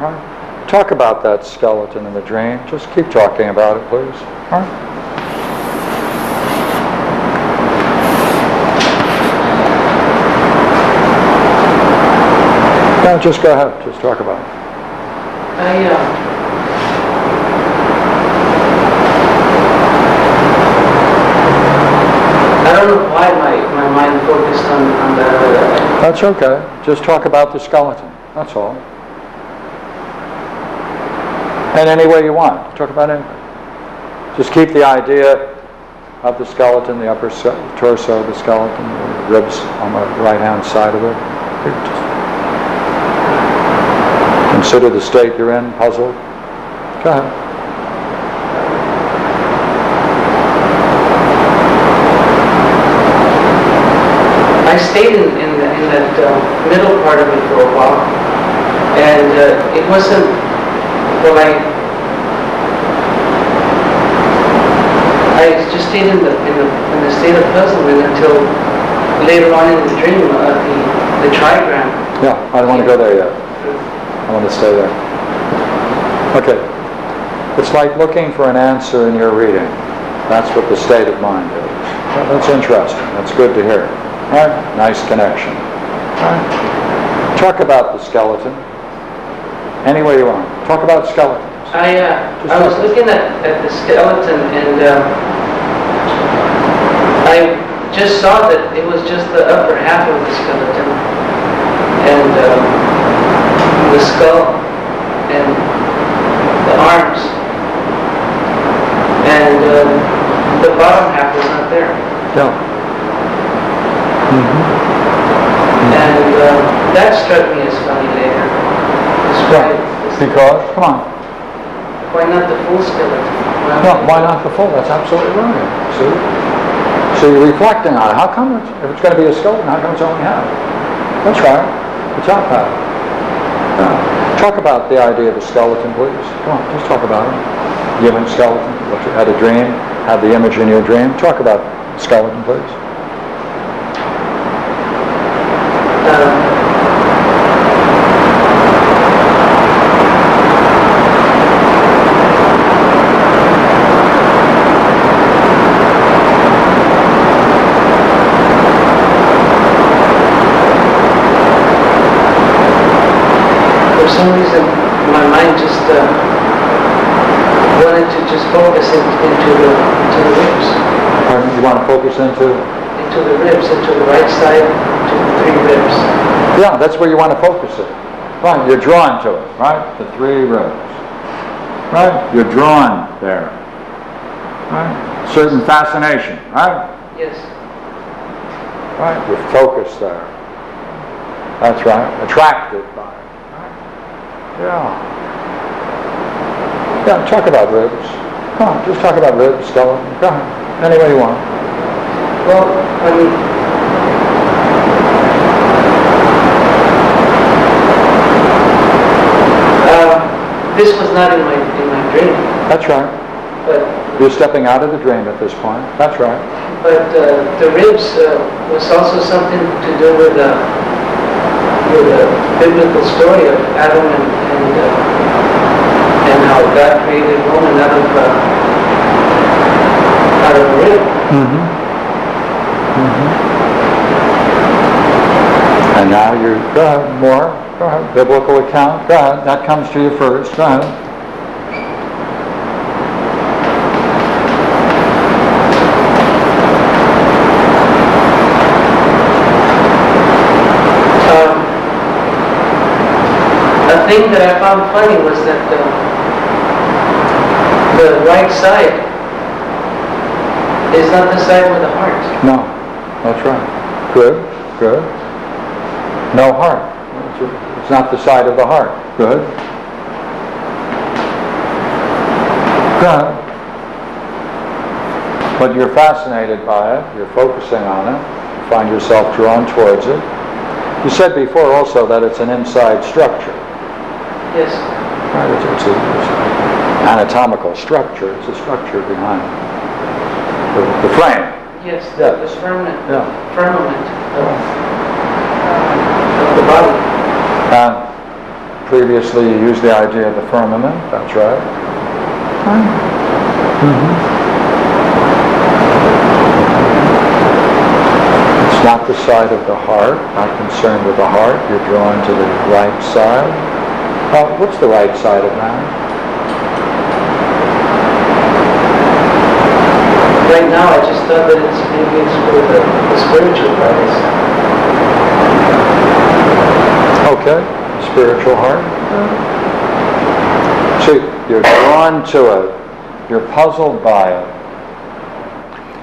A: Right? Talk about that skeleton in the dream. Just keep talking about it, please. All right? No, just go ahead. Just talk about it.
C: mind focused on that other.
A: That's okay. Just talk about the skeleton. That's all. And any way you want. Talk about anything. Just keep the idea of the skeleton, the upper torso of the skeleton, the ribs on the right-hand side of it. Just consider the state you're in, puzzled. Go ahead.
C: I stayed in that middle part of it for a while, and it wasn't, well, I just stayed in the state of puzzlement until later on in the dream, the trigram.
A: Yeah, I don't want to go there yet. I want to stay there. Okay. It's like looking for an answer in your reading. That's what the state of mind is. Well, that's interesting. That's good to hear. All right? Nice connection. All right? Talk about the skeleton. Any way you want. Talk about skeletons.
C: I was looking at the skeleton, and I just saw that it was just the upper half of the skeleton, and the skull, and the arms, and the bottom half was not there.
A: Yeah. Mm-hmm.
C: And that struck me as funny later.
A: Because, come on.
C: Why not the full skeleton?
A: No, why not the full? That's absolutely right. See? So you're reflecting on it. How come if it's going to be a skeleton, how come it's only half? That's right. The top half. Yeah. Talk about the idea of the skeleton, please. Come on, just talk about it. Human skeleton. Had a dream. Had the image in your dream. Talk about skeleton, please.
C: For some reason, my mind just wanted to just focus into the ribs.
A: Pardon? You want to focus into
C: the ribs, into the right side, to the 3 ribs.
A: Yeah, that's where you want to focus it. Right, you're drawn to it, right? The 3 ribs. Right? You're drawn there. Right? Certain fascination, right?
C: Yes.
A: Right? You're focused there. That's right. Attracted by it. Right? Yeah. Yeah, talk about ribs. Come on, just talk about ribs, skeleton. Go ahead. Any way you want.
C: Well, I mean, this was not in my dream.
A: That's right.
C: But
A: You're stepping out of the dream at this point. That's right.
C: But the ribs was also something to do with the biblical story of Adam and how God created woman out of a rib.
A: Mm-hmm. Mm-hmm. And now you're, go ahead, more. Go ahead. Biblical account. Go ahead. That comes to you first. Go ahead.
C: A thing that I found funny was that the right side is not the side with the heart.
A: No. That's right. Good. Good. No heart. It's not the side of the heart. Good. Good. But you're fascinated by it. You're focusing on it. You find yourself drawn towards it. You said before also that it's an inside structure.
C: Yes.
A: Right? It's an anatomical structure. It's a structure behind the frame.
C: Yes.
A: Yeah.
C: The firmament.
A: Yeah.
C: Firmament of the body.
A: Previously you used the idea of the firmament. That's right. Mm-hmm. It's not the side of the heart. Not concerned with the heart. You're drawn to the right side. What's the right side of man?
C: right now, I just thought that maybe it's for the spiritual practice.
A: Okay, spiritual heart. See, you're drawn to it. You're puzzled by it.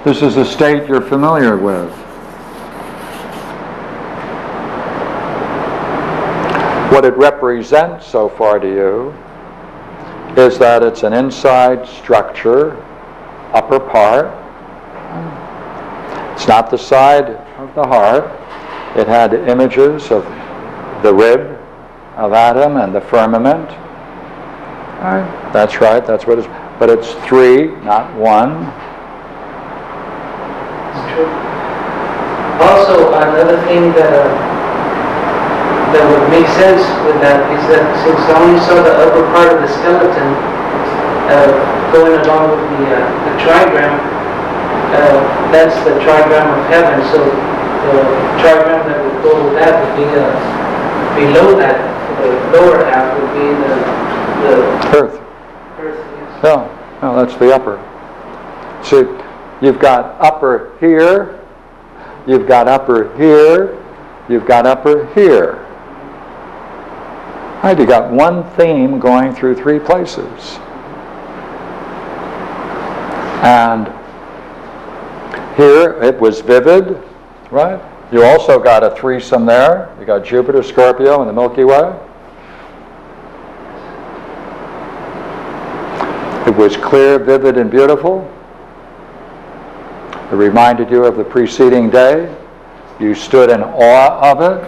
A: This is a state you're familiar with. What it represents so far to you is that it's an inside structure, upper part. It's not the side of the heart. It had images of the rib of Adam and the firmament. All right. That's right, that's what it is. But it's three, not one.
C: It's true. Also, another thing that would make sense with that is that since I only saw the upper part of the skeleton going along with the trigram, that's the trigram of heaven. So the trigram that would go with that would be below that, the lower half would be the
A: Earth.
C: earth. Yes.
A: No, that's the upper. See, you've got upper here, you've got upper here, you've got upper here. Right, you got one theme going through three places. And here it was vivid, right? You also got a threesome there. You got Jupiter, Scorpio, and the Milky Way. It was clear, vivid, and beautiful. It reminded you of the preceding day. You stood in awe of it.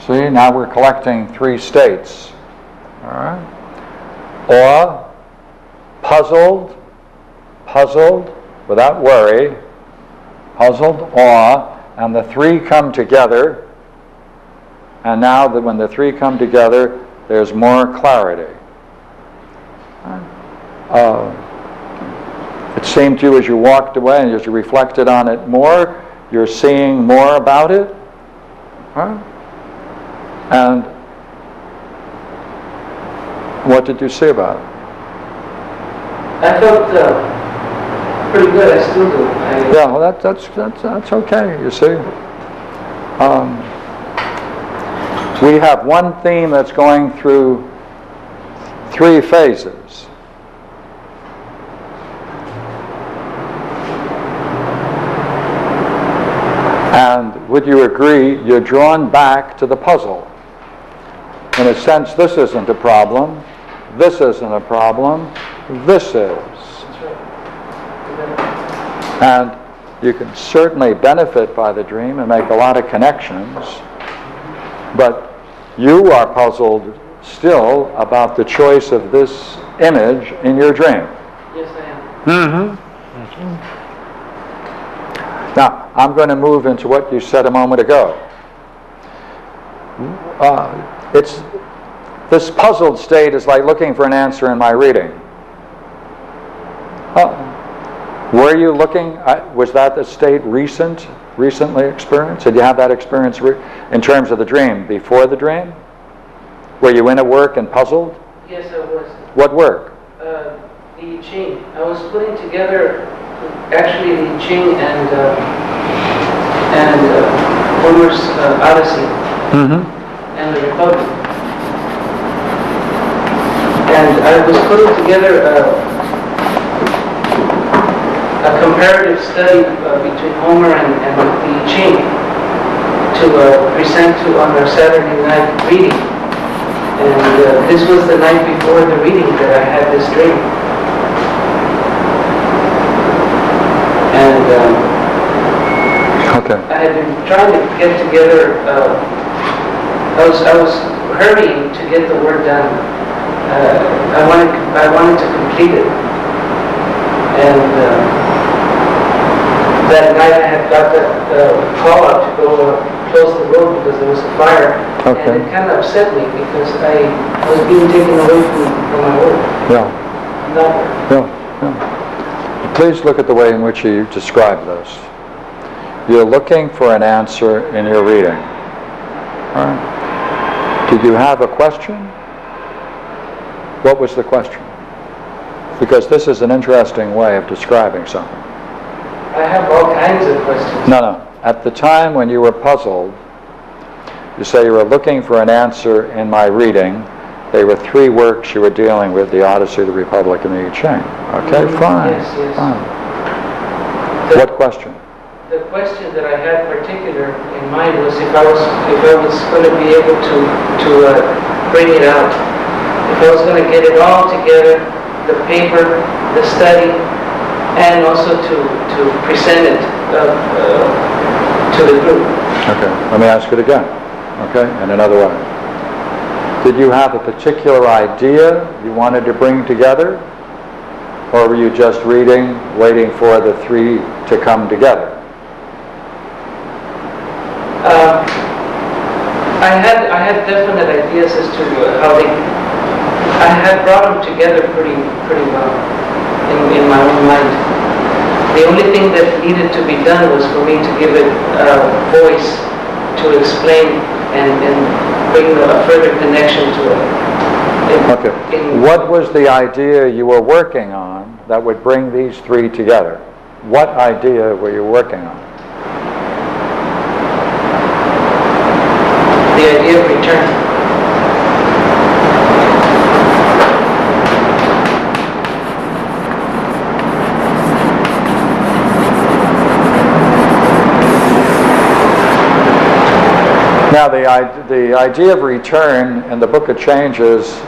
A: See, now we're collecting three states. All right. Awe, puzzled, without worry, puzzled, awe, and the three come together. And now that when the three come together, there's more clarity. It seemed to you as you walked away and as you reflected on it more, you're seeing more about it. Right? And what did you see about it?
C: I felt pretty good. I still do.
A: Yeah, well, that's okay. You see, we have one theme that's going through three phases. And would you agree, you're drawn back to the puzzle. In a sense, this isn't a problem, this isn't a problem, this is. And you can certainly benefit by the dream and make a lot of connections, but you are puzzled still about the choice of this image in your dream.
C: Yes, I am.
A: Mm-hmm. Now, I'm going to move into what you said a moment ago. This puzzled state is like looking for an answer in my reading. Were you looking, was that the state recently experienced? Did you have that experience in terms of the dream, before the dream? Were you in a work and puzzled?
C: Yes, I was.
A: What work?
C: The chain. I was putting together actually the chain and Homer's Odyssey and the Republic. And I was putting together a comparative study between Homer and the chain to present to on our Saturday night reading. And this was the night before the reading that I had this dream. And
A: Okay.
C: I had been trying to get together, I was hurrying to get the work done. I wanted to complete it. And that night I had got the call out to go close the road because there was a fire.
A: Okay.
C: And it kind of upset me because I was being taken away from my work.
A: Yeah.
C: Not work.
A: Yeah. Please look at the way in which you describe this. You're looking for an answer in your reading. All right. Did you have a question? What was the question? Because this is an interesting way of describing something.
C: I have all kinds of questions.
A: No. At the time when you were puzzled, you say you were looking for an answer in my reading. They were three works you were dealing with, the Odyssey, the Republic, and the I Ching. Okay, fine.
C: Yes, yes.
A: Fine. What question?
C: The question that I had particular in mind was if I was going to be able to bring it out, if I was going to get it all together, the paper, the study, and also to present it to the group.
A: Okay, let me ask it again. Okay, in another way. Did you have a particular idea you wanted to bring together? Or were you just reading, waiting for the three to come together?
C: I had definite ideas as to how they. I had brought them together pretty well in my own mind. The only thing that needed to be done was for me to give it voice to explain and bring a further connection to it.
A: Okay. What was the idea you were working on that would bring these three together? What idea were you working on?
C: The idea of return.
A: Now, the idea of return in the Book of Changes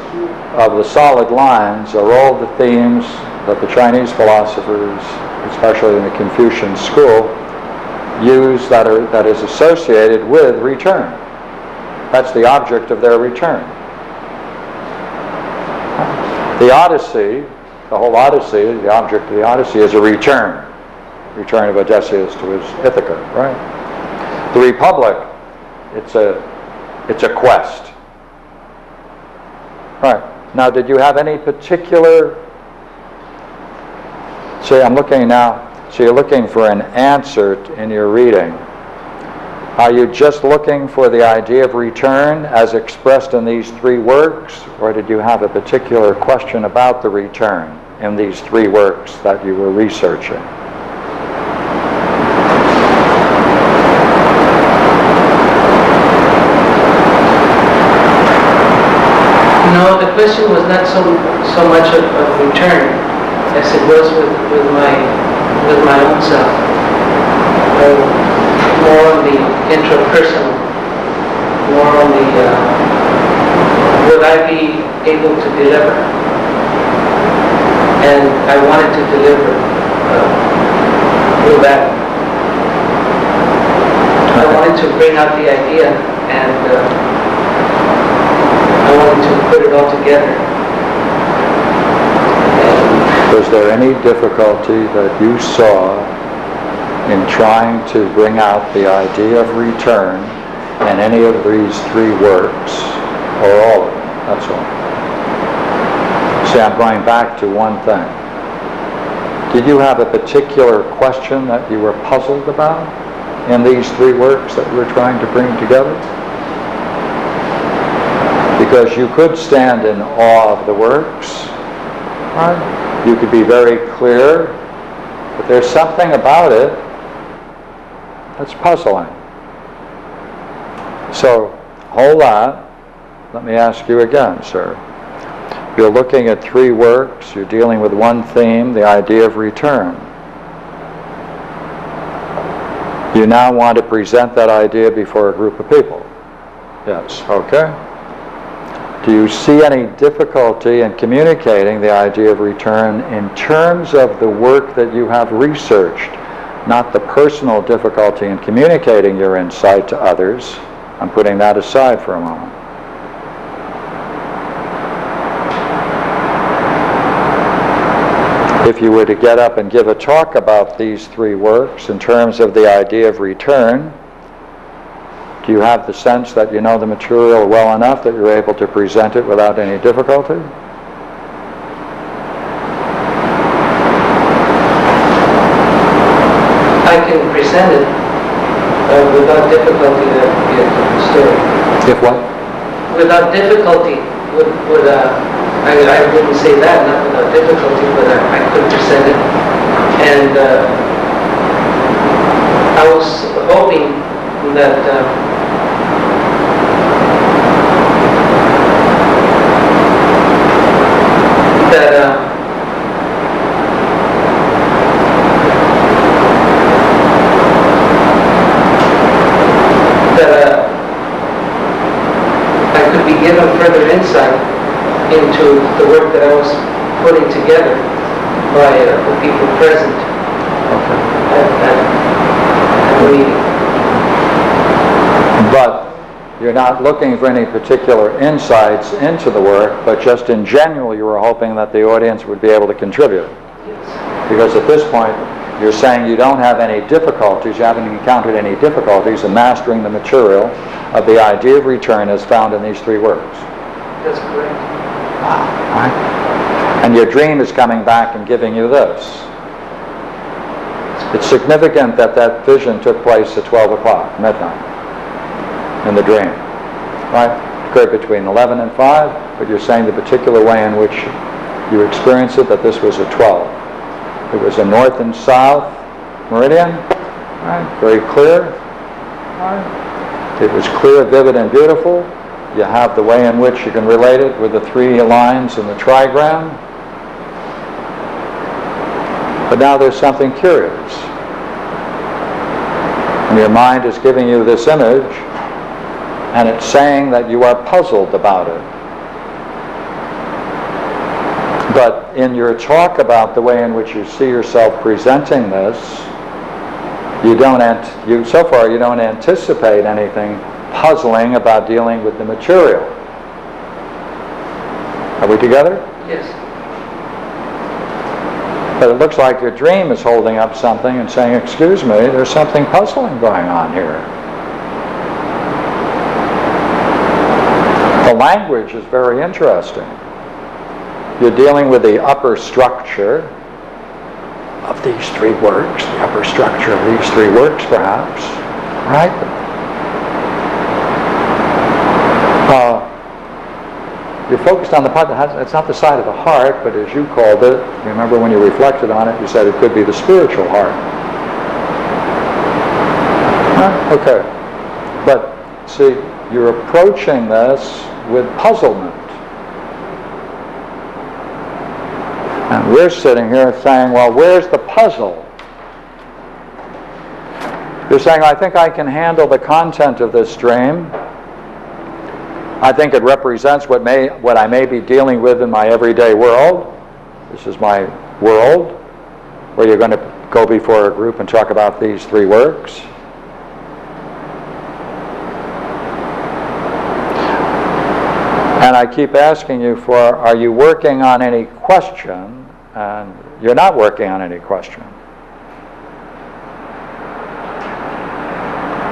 A: of the solid lines are all the themes that the Chinese philosophers, especially in the Confucian school, use that is associated with return. That's the object of their return. The Odyssey, the whole Odyssey, the object of the Odyssey is a return of Odysseus to his Ithaca, right? The Republic, it's a quest. Right. Now, did you have any particular, say I'm looking now, so you're looking for an answer in your reading. Are you just looking for the idea of return as expressed in these three works, or did you have a particular question about the return in these three works that you were researching?
C: No, the question was not so much of return as it was with my own self. More on the intrapersonal, more on the would I be able to deliver? And I wanted to deliver with that. I wanted to bring out the idea and I wanted to put it all together.
A: Was there any difficulty that you saw in trying to bring out the idea of return in any of these three works, or all of them? That's all. See, I'm going back to one thing. Did you have a particular question that you were puzzled about in these three works that you were trying to bring together? Because you could stand in awe of the works, right? You could be very clear, but there's something about it that's puzzling. So, hold that. Let me ask you again, sir. You're looking at three works, you're dealing with one theme, the idea of return. You now want to present that idea before a group of people. Yes, okay. Do you see any difficulty in communicating the idea of return in terms of the work that you have researched, not the personal difficulty in communicating your insight to others? I'm putting that aside for a moment. If you were to get up and give a talk about these three works in terms of the idea of return, do you have the sense that you know the material well enough that you're able to present it without any difficulty?
C: I can present it without difficulty, that would be a different story.
A: If what?
C: Without difficulty, I wouldn't say that, not without difficulty, but I could present it. And I was hoping that I could be given further insight into the work that I was putting together by the people present at the meeting.
A: But you're not looking for any particular insights into the work, but just in general you were hoping that the audience would be able to contribute.
C: Yes.
A: Because at this point, you're saying you don't have any difficulties, you haven't encountered any difficulties in mastering the material of the idea of return as found in these three works.
C: That's correct.
A: Right? And your dream is coming back and giving you this. It's significant that that vision took place at 12 o'clock, midnight, in the dream. Right? It occurred between 11 and 5, but you're saying the particular way in which you experienced it, that this was at 12. It was a north and south meridian, right? Very clear. Right? It was clear, vivid, and beautiful. You have the way in which you can relate it with the three lines in the trigram. But now there's something curious. And your mind is giving you this image, and it's saying that you are puzzled about it. But in your talk about the way in which you see yourself presenting this, so far you don't anticipate anything puzzling about dealing with the material. Are we together?
C: Yes.
A: But it looks like your dream is holding up something and saying, excuse me, there's something puzzling going on here. The language is very interesting. You're dealing with the upper structure of these three works, the upper structure of these three works, perhaps, right? You're focused on the part that has, it's not the side of the heart, but as you called it, remember when you reflected on it, you said it could be the spiritual heart. Huh? Okay. But, see, you're approaching this with puzzlement. And we're sitting here saying, well, where's the puzzle? You're saying, I think I can handle the content of this dream. I think it represents what I may be dealing with in my everyday world. This is my world, where you're going to go before a group and talk about these three works. And I keep asking you are you working on any question? And you're not working on any question.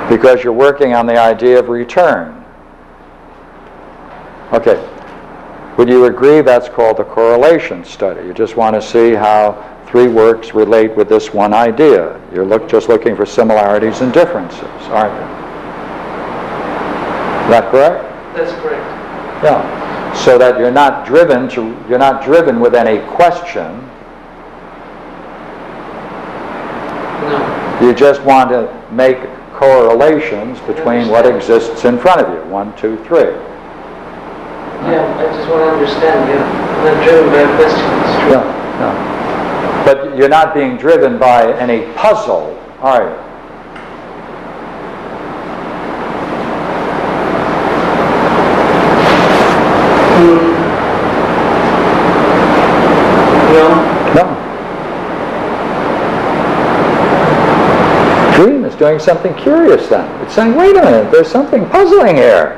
A: Because you're working on the idea of return. Okay. Would you agree that's called a correlation study? You just want to see how three works relate with this one idea. You're just looking for similarities and differences, aren't you? Is that correct?
C: That's correct.
A: Yeah. So that you're not driven with any question.
C: No.
A: You just want to make correlations between what exists in front of you. 1, 2, 3.
C: Yeah, I just want to understand, I'm not driven by a question, it's true.
A: Yeah. But you're not being driven by any puzzle, are you? No. Dream is doing something curious then. It's saying, wait a minute, there's something puzzling here.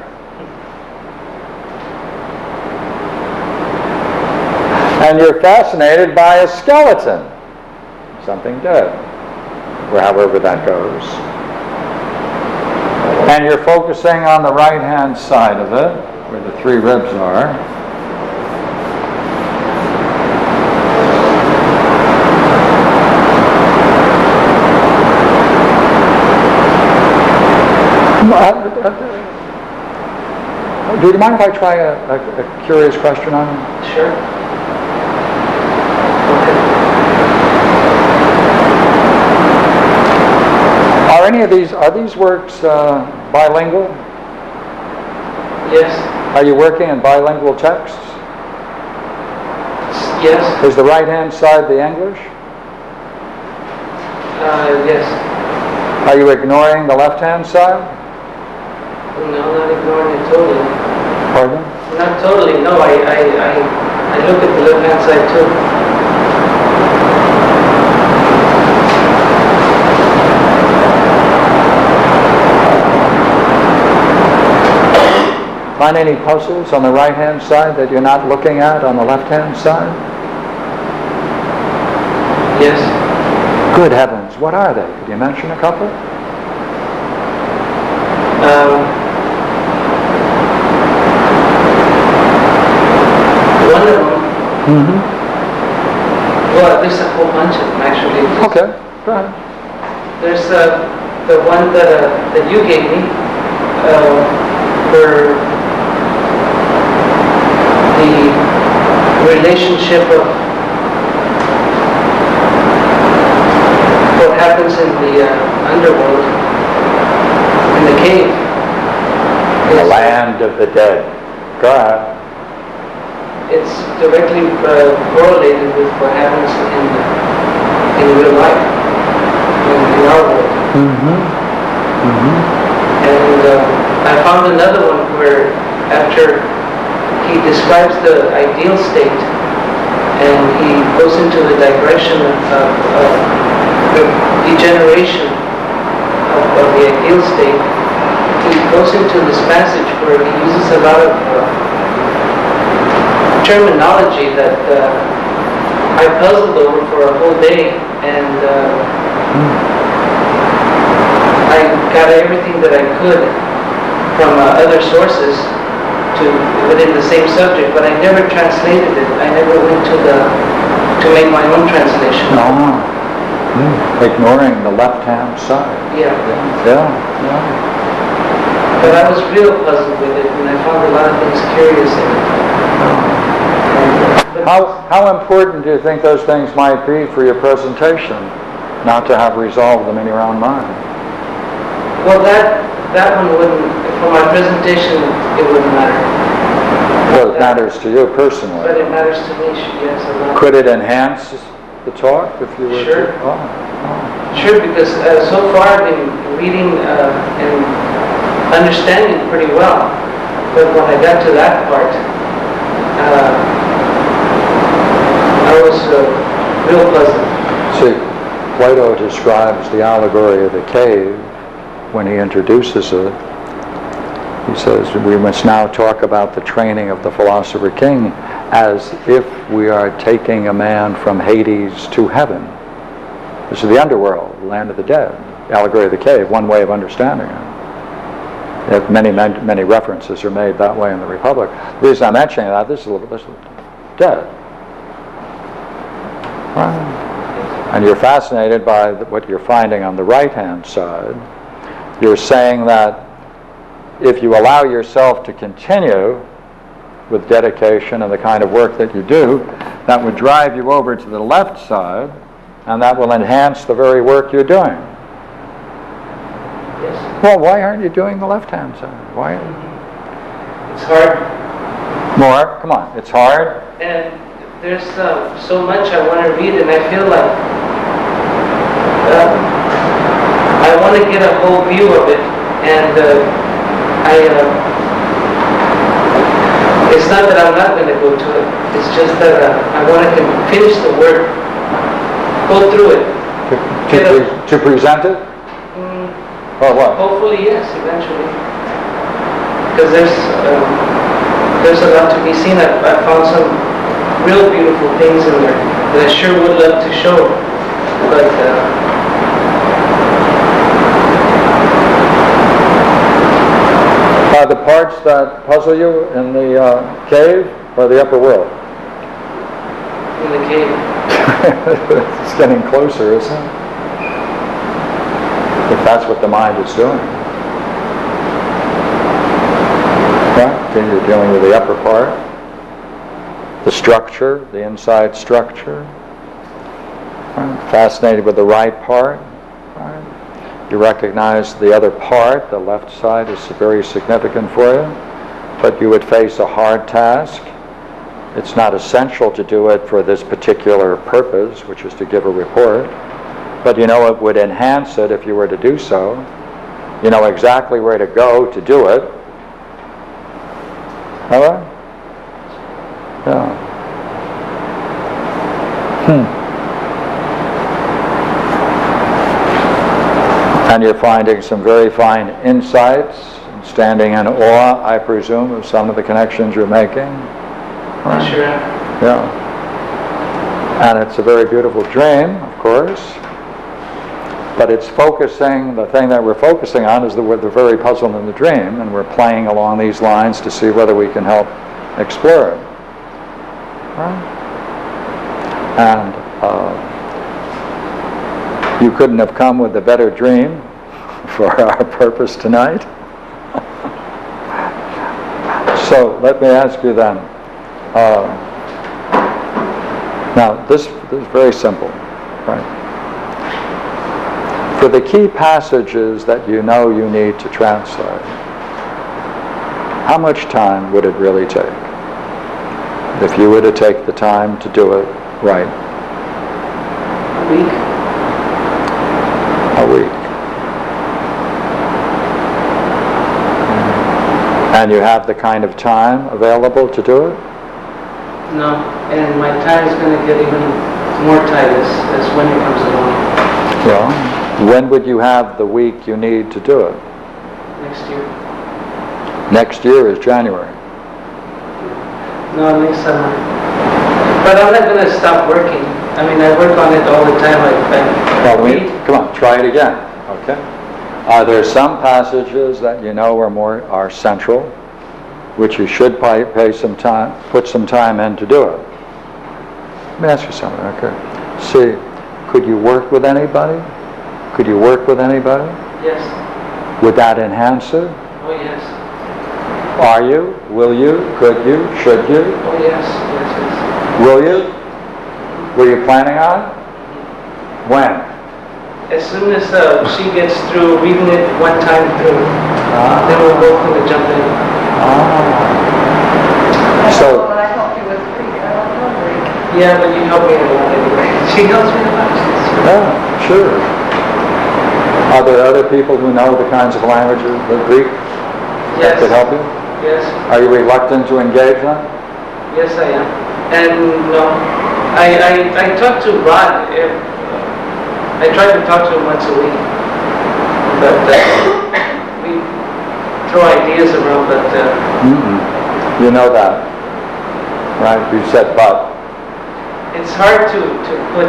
A: And you're fascinated by a skeleton. Something dead. Or however that goes. And you're focusing on the right-hand side of it, where the three ribs are. Do you mind if I try a curious question on you?
C: Sure.
A: Are these works bilingual?
C: Yes.
A: Are you working in bilingual texts?
C: Yes.
A: Is the right-hand side the English?
C: Yes.
A: Are you ignoring the left-hand side?
C: No, not ignoring it totally.
A: Pardon?
C: Not totally, no. I look at the left-hand side too.
A: Find any puzzles on the right-hand side that you're not looking at on the left-hand side?
C: Yes.
A: Good heavens, what are they? Could you mention a couple?
C: One of them,
A: Mm-hmm.
C: well, there's a whole bunch of them actually.
A: Okay, go ahead.
C: There's the one that you gave me for the relationship of what happens in the underworld, in the cave.
A: The land of the dead. Go ahead.
C: It's directly correlated with what happens in real life, in our world.
A: Mm-hmm. Mm-hmm.
C: And I found another one where after he describes the ideal state and he goes into the digression of the degeneration of the ideal state, he goes into this passage where he uses a lot of terminology that I puzzled over for a whole day, and I got everything that I could from other sources within the same subject, but I never translated it. I never went to make my own translation.
A: No. Ignoring the left-hand side.
C: Yeah.
A: Yeah.
C: But I was real puzzled with it, and I found a lot of things curious in it.
A: How important do you think those things might be for your presentation, not to have resolved them in your own mind?
C: Well, that one wouldn't, for my presentation, it wouldn't matter.
A: Well, it matters to you
C: But
A: personally.
C: it matters to me, yes, a lot.
A: Could it enhance the talk if you were
C: Sure.
A: to? Oh.
C: Sure, because so far I've been reading and understanding pretty well. But when I got to that part, I was real puzzled.
A: See, Plato describes the allegory of the cave when he introduces it. He says, we must now talk about the training of the philosopher king as if we are taking a man from Hades to heaven. This is the underworld, the land of the dead. The allegory of the cave, one way of understanding it. Many references are made that way in the Republic. The reason I'm mentioning that, this is dead. Right. And you're fascinated by what you're finding on the right-hand side. You're saying that if you allow yourself to continue with dedication and the kind of work that you do, that would drive you over to the left side, and that will enhance the very work you're doing.
C: Yes.
A: Well, why aren't you doing the left-hand side? Why?
C: It's hard.
A: More? Come on. It's hard.
C: And there's so much I want to read, and I feel like I want to get a whole view of it, and it's not that I'm not going to go to it, it's just that I want to finish the work, go through it.
A: To present it? Or what?
C: Hopefully, yes, eventually. Because there's a lot to be seen. I found some real beautiful things in there that I sure would love to show, but
A: Are the parts that puzzle you in the cave or the upper world?
C: in the cave.
A: It's getting closer, isn't it? If that's what the mind is doing. Right? Then you're dealing with the upper part, the structure, the inside structure. Right? Fascinated with the right part. Right? You recognize the other part, the left side, is very significant for you, but you would face a hard task. It's not essential to do it for this particular purpose, which is to give a report, but you know it would enhance it if you were to do so. You know exactly where to go to do it. All right? Yeah. And you're finding some very fine insights, standing in awe, I presume, of some of the connections you're making. Right?
C: Sure.
A: Yeah. And it's a very beautiful dream, of course. But it's focusing, the thing that we're focusing on is the very puzzle in the dream, and we're playing along these lines to see whether we can help explore it. Right? And you couldn't have come with a better dream for our purpose tonight. So let me ask you then. Now this is very simple, right? For the key passages that you know you need to translate, how much time would it really take if you were to take the time to do it right?
C: A week.
A: A week. And you have the kind of time available to do it?
C: No, and my time is going to get even more tight as winter comes along.
A: Well, when would you have the week you need to do it?
C: Next year.
A: Next year is January.
C: No, next summer. But I'm not going to stop working. I mean, I work on it all the time.
A: Come on, try it again. Okay. Are there some passages that you know are central, which you should put some time in to do it? Let me ask you something. Okay. See, could you work with anybody? Could you work with anybody?
C: Yes.
A: Would that enhance it?
C: Oh, yes.
A: Are you? Will you? Could you? Should you?
C: Oh, yes. Yes, yes.
A: Will you? Were you planning on it? When?
C: As soon as she gets through reading it one time through, then we're both going to jump in.
A: So,
B: Well, I help you with Greek. I don't know Greek.
C: Yeah, but you help me a lot anyway. She helps me a lot.
A: yeah, sure. Are there other people who know the kinds of languages, the Greek, that
C: Yes.
A: could help you?
C: Yes.
A: Are you reluctant to engage them?
C: Yes, I am. And no, I talk to Rod. I try to talk to him once a week, but we throw ideas around. But
A: You know that, right? You said but.
C: it's hard to put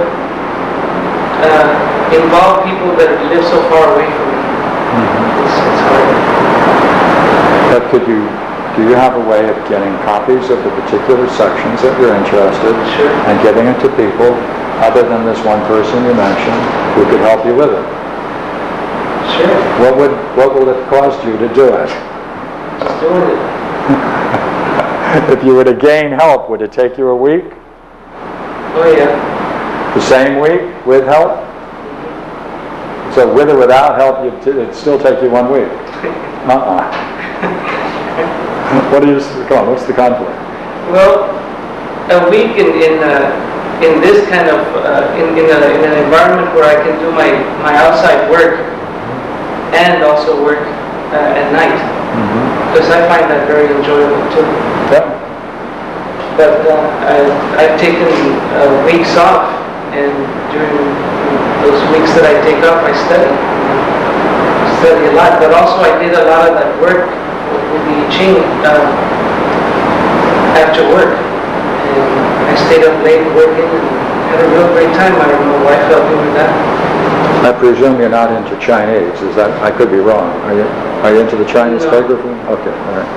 C: involve people that live so far away from me. It's hard.
A: But do you have a way of getting copies of the particular sections that you're interested
C: Sure.
A: and giving it to people other than this one person you mentioned who could help you with it?
C: Sure.
A: What will it cost you to do it?
C: Just doing it.
A: If you were to gain help, would it take you a week?
C: Oh yeah.
A: The same week with help? So with or without help, it'd still take you 1 week. Come on, what's the conflict?
C: Well, a week in this kind of in an environment where I can do my outside work and also work at night, because I find that very enjoyable too.
A: Yeah.
C: But I've taken weeks off, and during those weeks that I take off, I study a lot. But also I did a lot of that work with the I Ching after work, and I stayed up late working and had a real great time. I don't know why I felt doing that.
A: I presume you're not into Chinese. Is that? I could be wrong. Are you into the Chinese
C: No.
A: calligraphy? Okay, all right.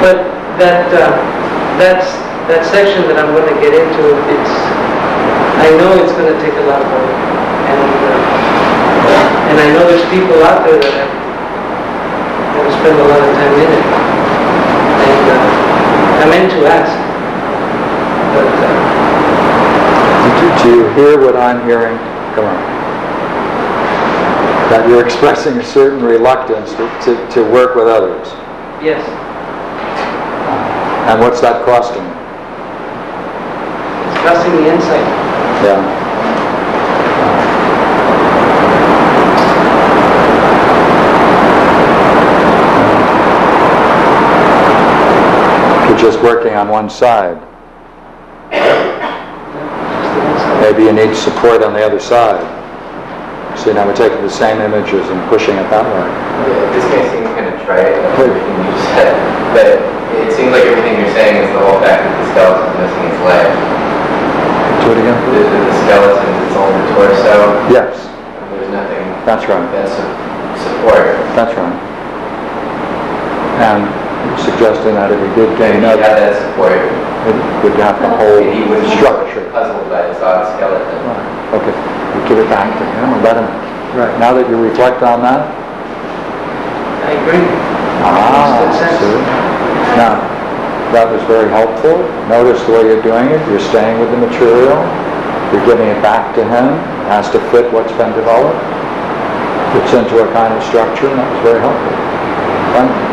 C: But that section that I'm going to get into, I know it's going to take a lot of work, and I know there's people out there that have spent a lot of time in it, and I'm in to ask. But
A: Do you hear what I'm hearing? Come on. That you're expressing a certain reluctance to work with others.
C: yes,
A: And what's that costing you?
C: it's costing me insight.
A: Yeah. You're just working on one side. Maybe you need support on the other side. So now we're taking the same images and pushing it that way.
D: Yeah, this may seem kind of trite, everything you just said, but it seems like everything you're saying is the whole fact that the skeleton's missing its leg.
A: Do it again?
D: The skeleton is only the torso.
A: Yes,
D: There's nothing
A: that's right.
D: that's support.
A: That's right. And suggesting that if you did gain
D: If you
A: up,
D: had that support,
A: it would have the whole
D: he wouldn't be
A: structure.
D: puzzled by the soft skeleton.
A: Right. Okay, we give it back to him and let him. Right. Now that you reflect on that.
C: I agree.
A: Ah,
C: Makes good sense.
A: see? Now, that was very helpful. Notice the way you're doing it. You're staying with the material. You're giving it back to him. It has to fit what's been developed. Fits into a kind of structure, and that was very helpful. Thank you.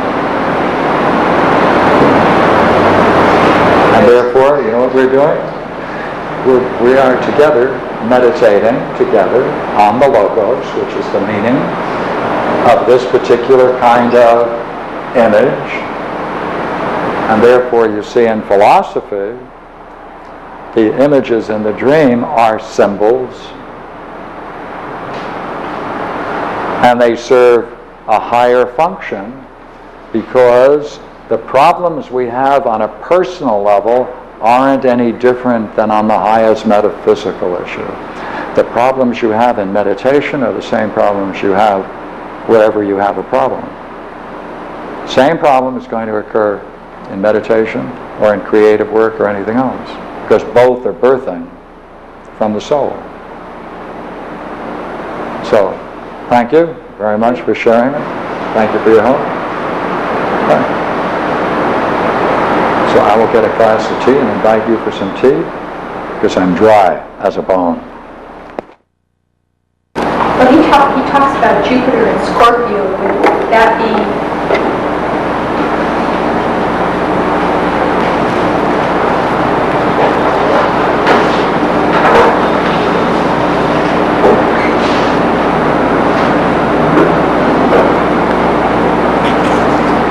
A: And therefore, you know what we're doing? We are together, meditating together on the Logos, which is the meaning of this particular kind of image. And therefore, you see in philosophy, the images in the dream are symbols, and they serve a higher function because the problems we have on a personal level aren't any different than on the highest metaphysical issue. The problems you have in meditation are the same problems you have wherever you have a problem. Same problem is going to occur in meditation or in creative work or anything else, because both are birthing from the soul. So, thank you very much for sharing it. Thank you for your help. Okay. So I will get a glass of tea and invite you for some tea, because I'm dry as a bone.
B: Well, he talks about Jupiter and Scorpio. Would that be...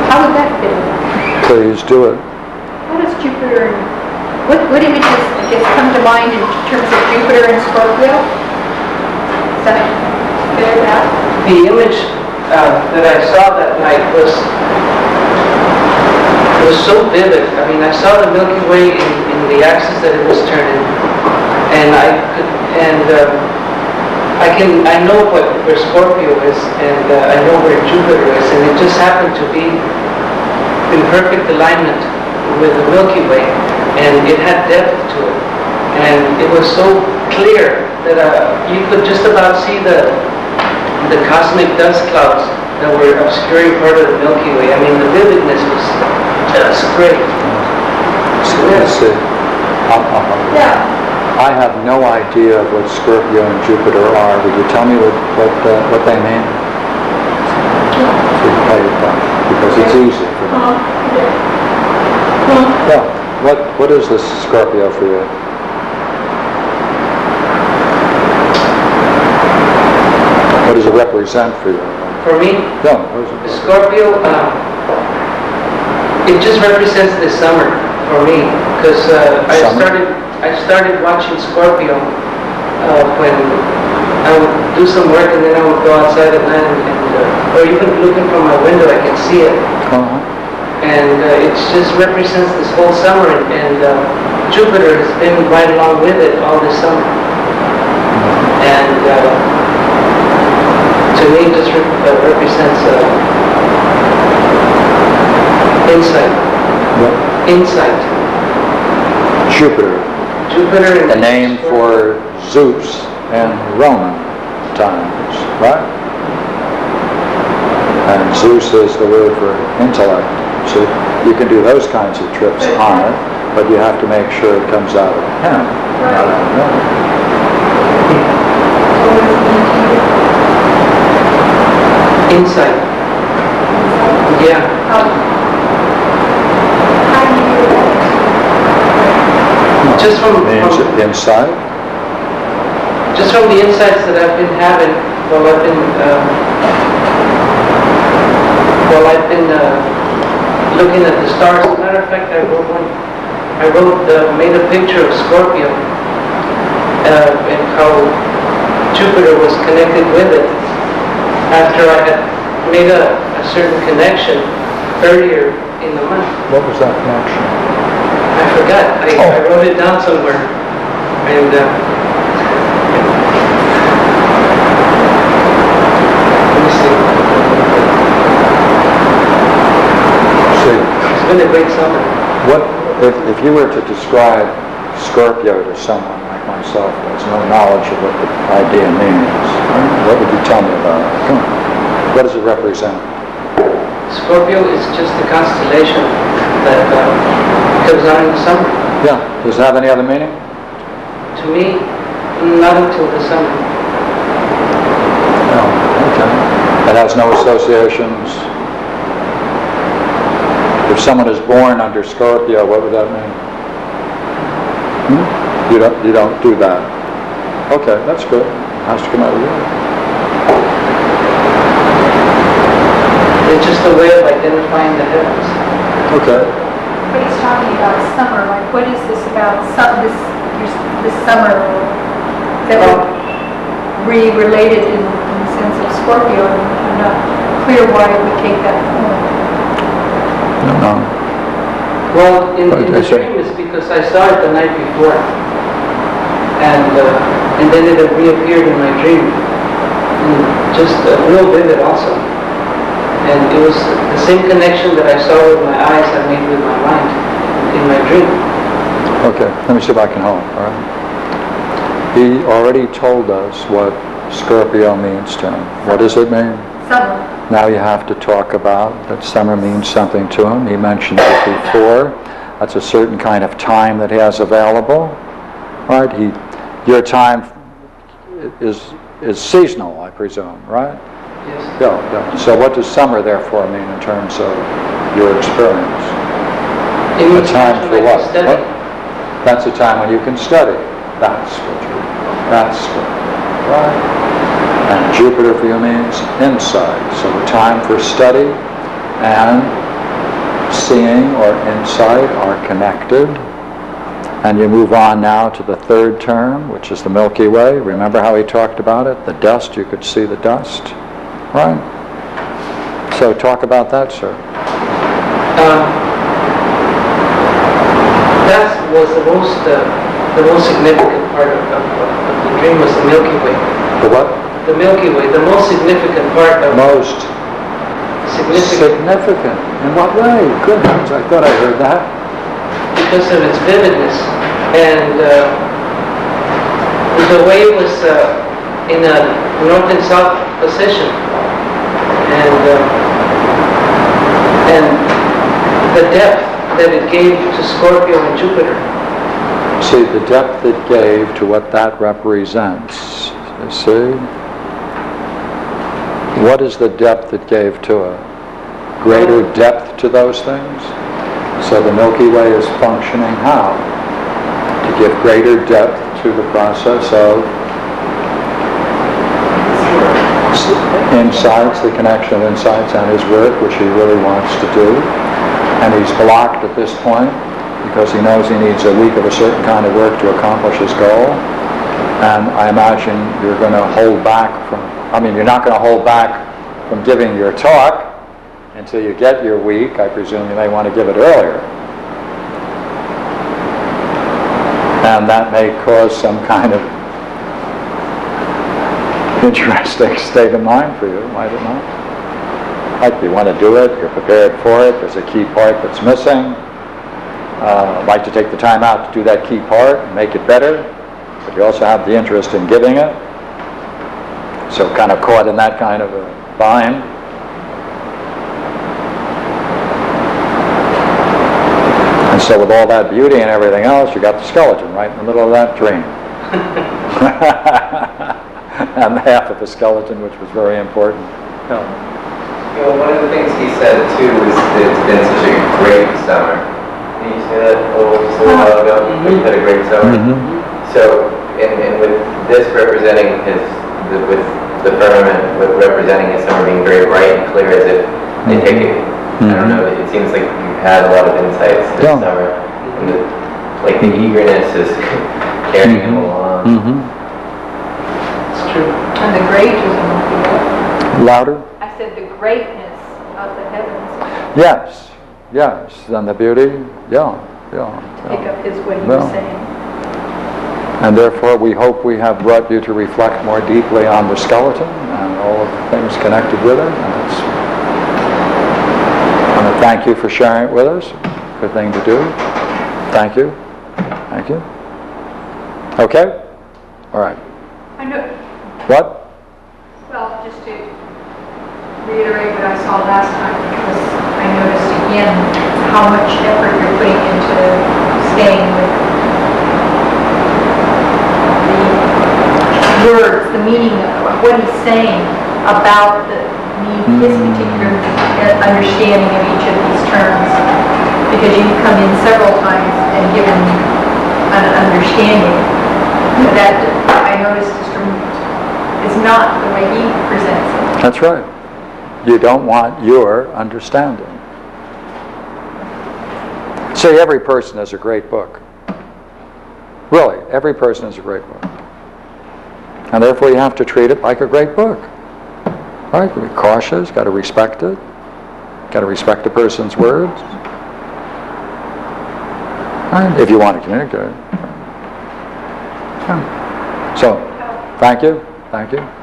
B: How would that fit in?
A: Please do it.
B: How does Jupiter and... What images, I guess, come to mind in terms of Jupiter and Scorpio? Is that fair, that?
C: The image that I saw that night was so vivid. I mean, I saw the Milky Way in the axis that it was turning, and I know where Scorpio is, and I know where Jupiter is, and it just happened to be in perfect alignment with the Milky Way, and it had depth to it, and it was so clear that you could just about see the cosmic dust clouds that were obscuring part of the Milky Way. I mean, the vividness was just great.
A: Let's see.
B: Yeah.
A: I have no idea of what Scorpio and Jupiter are. Would you tell me what they mean? Because it's easy for me. Yeah. What is this Scorpio for you? What does it represent for you?
C: For me,
A: No.
C: the Scorpio, it just represents the summer for me, because I started watching Scorpio when I would do some work, and then I would go outside at night, or even looking from my window, I can see it. And it just represents this whole summer, and Jupiter has been right along with it all this summer. And to me, it just represents insight.
A: What?
C: Insight.
A: Jupiter.
C: Jupiter and
A: The name for Zeus in Roman times, right? And Zeus is the word for intellect. So you can do those kinds of trips on it. but you have to make sure it comes out of him, not out of them.
C: Insight. Yeah.
B: How do you do that?
C: Just from
A: Inside?
C: just from the insights that I've been having while I've been looking at the stars. As a matter of fact, made a picture of Scorpio and how Jupiter was connected with it after I had made a certain connection earlier in the month.
A: What was that connection?
C: I forgot. I wrote it down somewhere. And let me see. It's been a great summer.
A: What, if you were to describe Scorpio to someone like myself who has no knowledge of what the idea means, what would you tell me about it? Come on. What does it represent?
C: Scorpio is just a constellation that comes out in the summer.
A: Yeah. Does it have any other meaning?
C: To me, not until the summer.
A: No. Okay. It has no associations. If someone is born under Scorpio, what would that mean? You don't do that. Okay, that's good. It has to come out of you.
C: It's just a way of identifying the heavens.
A: Okay.
B: But he's talking about summer, like what is this about this summer that would be related in the sense of Scorpio? I'm not clear why we take that form.
A: No.
C: Well, in the
A: I see.
C: dream it's because I saw it the night before. And then it reappeared in my dream. Just real vivid also. And it was the same connection that I saw with my eyes I made with my mind in my dream.
A: Okay, let me see if I can help, all right? He already told us what Scorpio means to him. What does it mean?
B: Summer.
A: Now you have to talk about that summer means something to him. He mentioned it before. That's a certain kind of time that he has available, right? Your time is seasonal, I presume, right?
C: Yes.
A: Yeah. So what does summer therefore mean in terms of your experience?
C: It
A: A
C: means
A: time for
C: I
A: what?
C: can study.
A: What? That's a time when you can study. That's what, right? And Jupiter for you means insight. So a time for study and seeing or insight are connected. And you move on now to the third term, which is the Milky Way. Remember how he talked about it? The dust, you could see the dust, right? So talk about that, sir.
C: That was the most significant part of the dream was the Milky Way.
A: The what?
C: The Milky Way, the most significant part of
A: Most
C: significant
A: significant. In what way? Goodness, I thought I heard that.
C: because of its vividness and the way it was in a north and south position and the depth that it gave to Scorpio and Jupiter.
A: See, the depth it gave to what that represents. You see? What is the depth it gave to it? Greater depth to those things? So the Milky Way is functioning how? To give greater depth to the process of insights, the connection of insights and his work, which he really wants to do. And he's blocked at this point because he knows he needs a week of a certain kind of work to accomplish his goal. And I imagine you're going to hold back you're not going to hold back from giving your talk until you get your week. I presume you may want to give it earlier. And that may cause some kind of interesting state of mind for you, might it not? Like you want to do it, you're prepared for it, there's a key part that's missing. Like to take the time out to do that key part and make it better, but you also have the interest in giving it. So kind of caught in that kind of a bind. And And so with all that beauty and everything else, you got the skeleton right in the middle of that dream. And half of the skeleton, which was very important. Yeah.
D: You know, one of the things he said too was that it's been such a great summer. Did you say that just a little while ago? You had a great summer. So, and with this representing with the firmament, with representing his summer being very bright and clear, as if I take it. I don't know. It seems like you've had a lot of insights this summer, and the eagerness is carrying him along.
C: It's true.
B: And the great is in the
A: Louder?
B: I said the greatness of the heavens.
A: Yes, yes. And the beauty? Yeah.
B: Pick up his what he
A: Well.
B: was saying.
A: And therefore, we hope we have brought you to reflect more deeply on the skeleton and all of the things connected with it. And it's, I want to thank you for sharing it with us. Good thing to do. Thank you. Thank you. Okay? All right.
B: I know,
A: What?
B: well, just to reiterate what I saw last time, because I noticed again how much effort you're putting into staying with the words, the meaning of what he's saying about his particular understanding of each of these terms. Because you've come in several times and given an understanding that I noticed is not the way he presents it.
A: That's right. You don't want your understanding. See, every person is a great book. Really, every person is a great book. And therefore you have to treat it like a great book. Right? Be cautious, got to respect it. Got to respect the person's words. Right? If you want to communicate. Yeah. So, thank you. Thank you.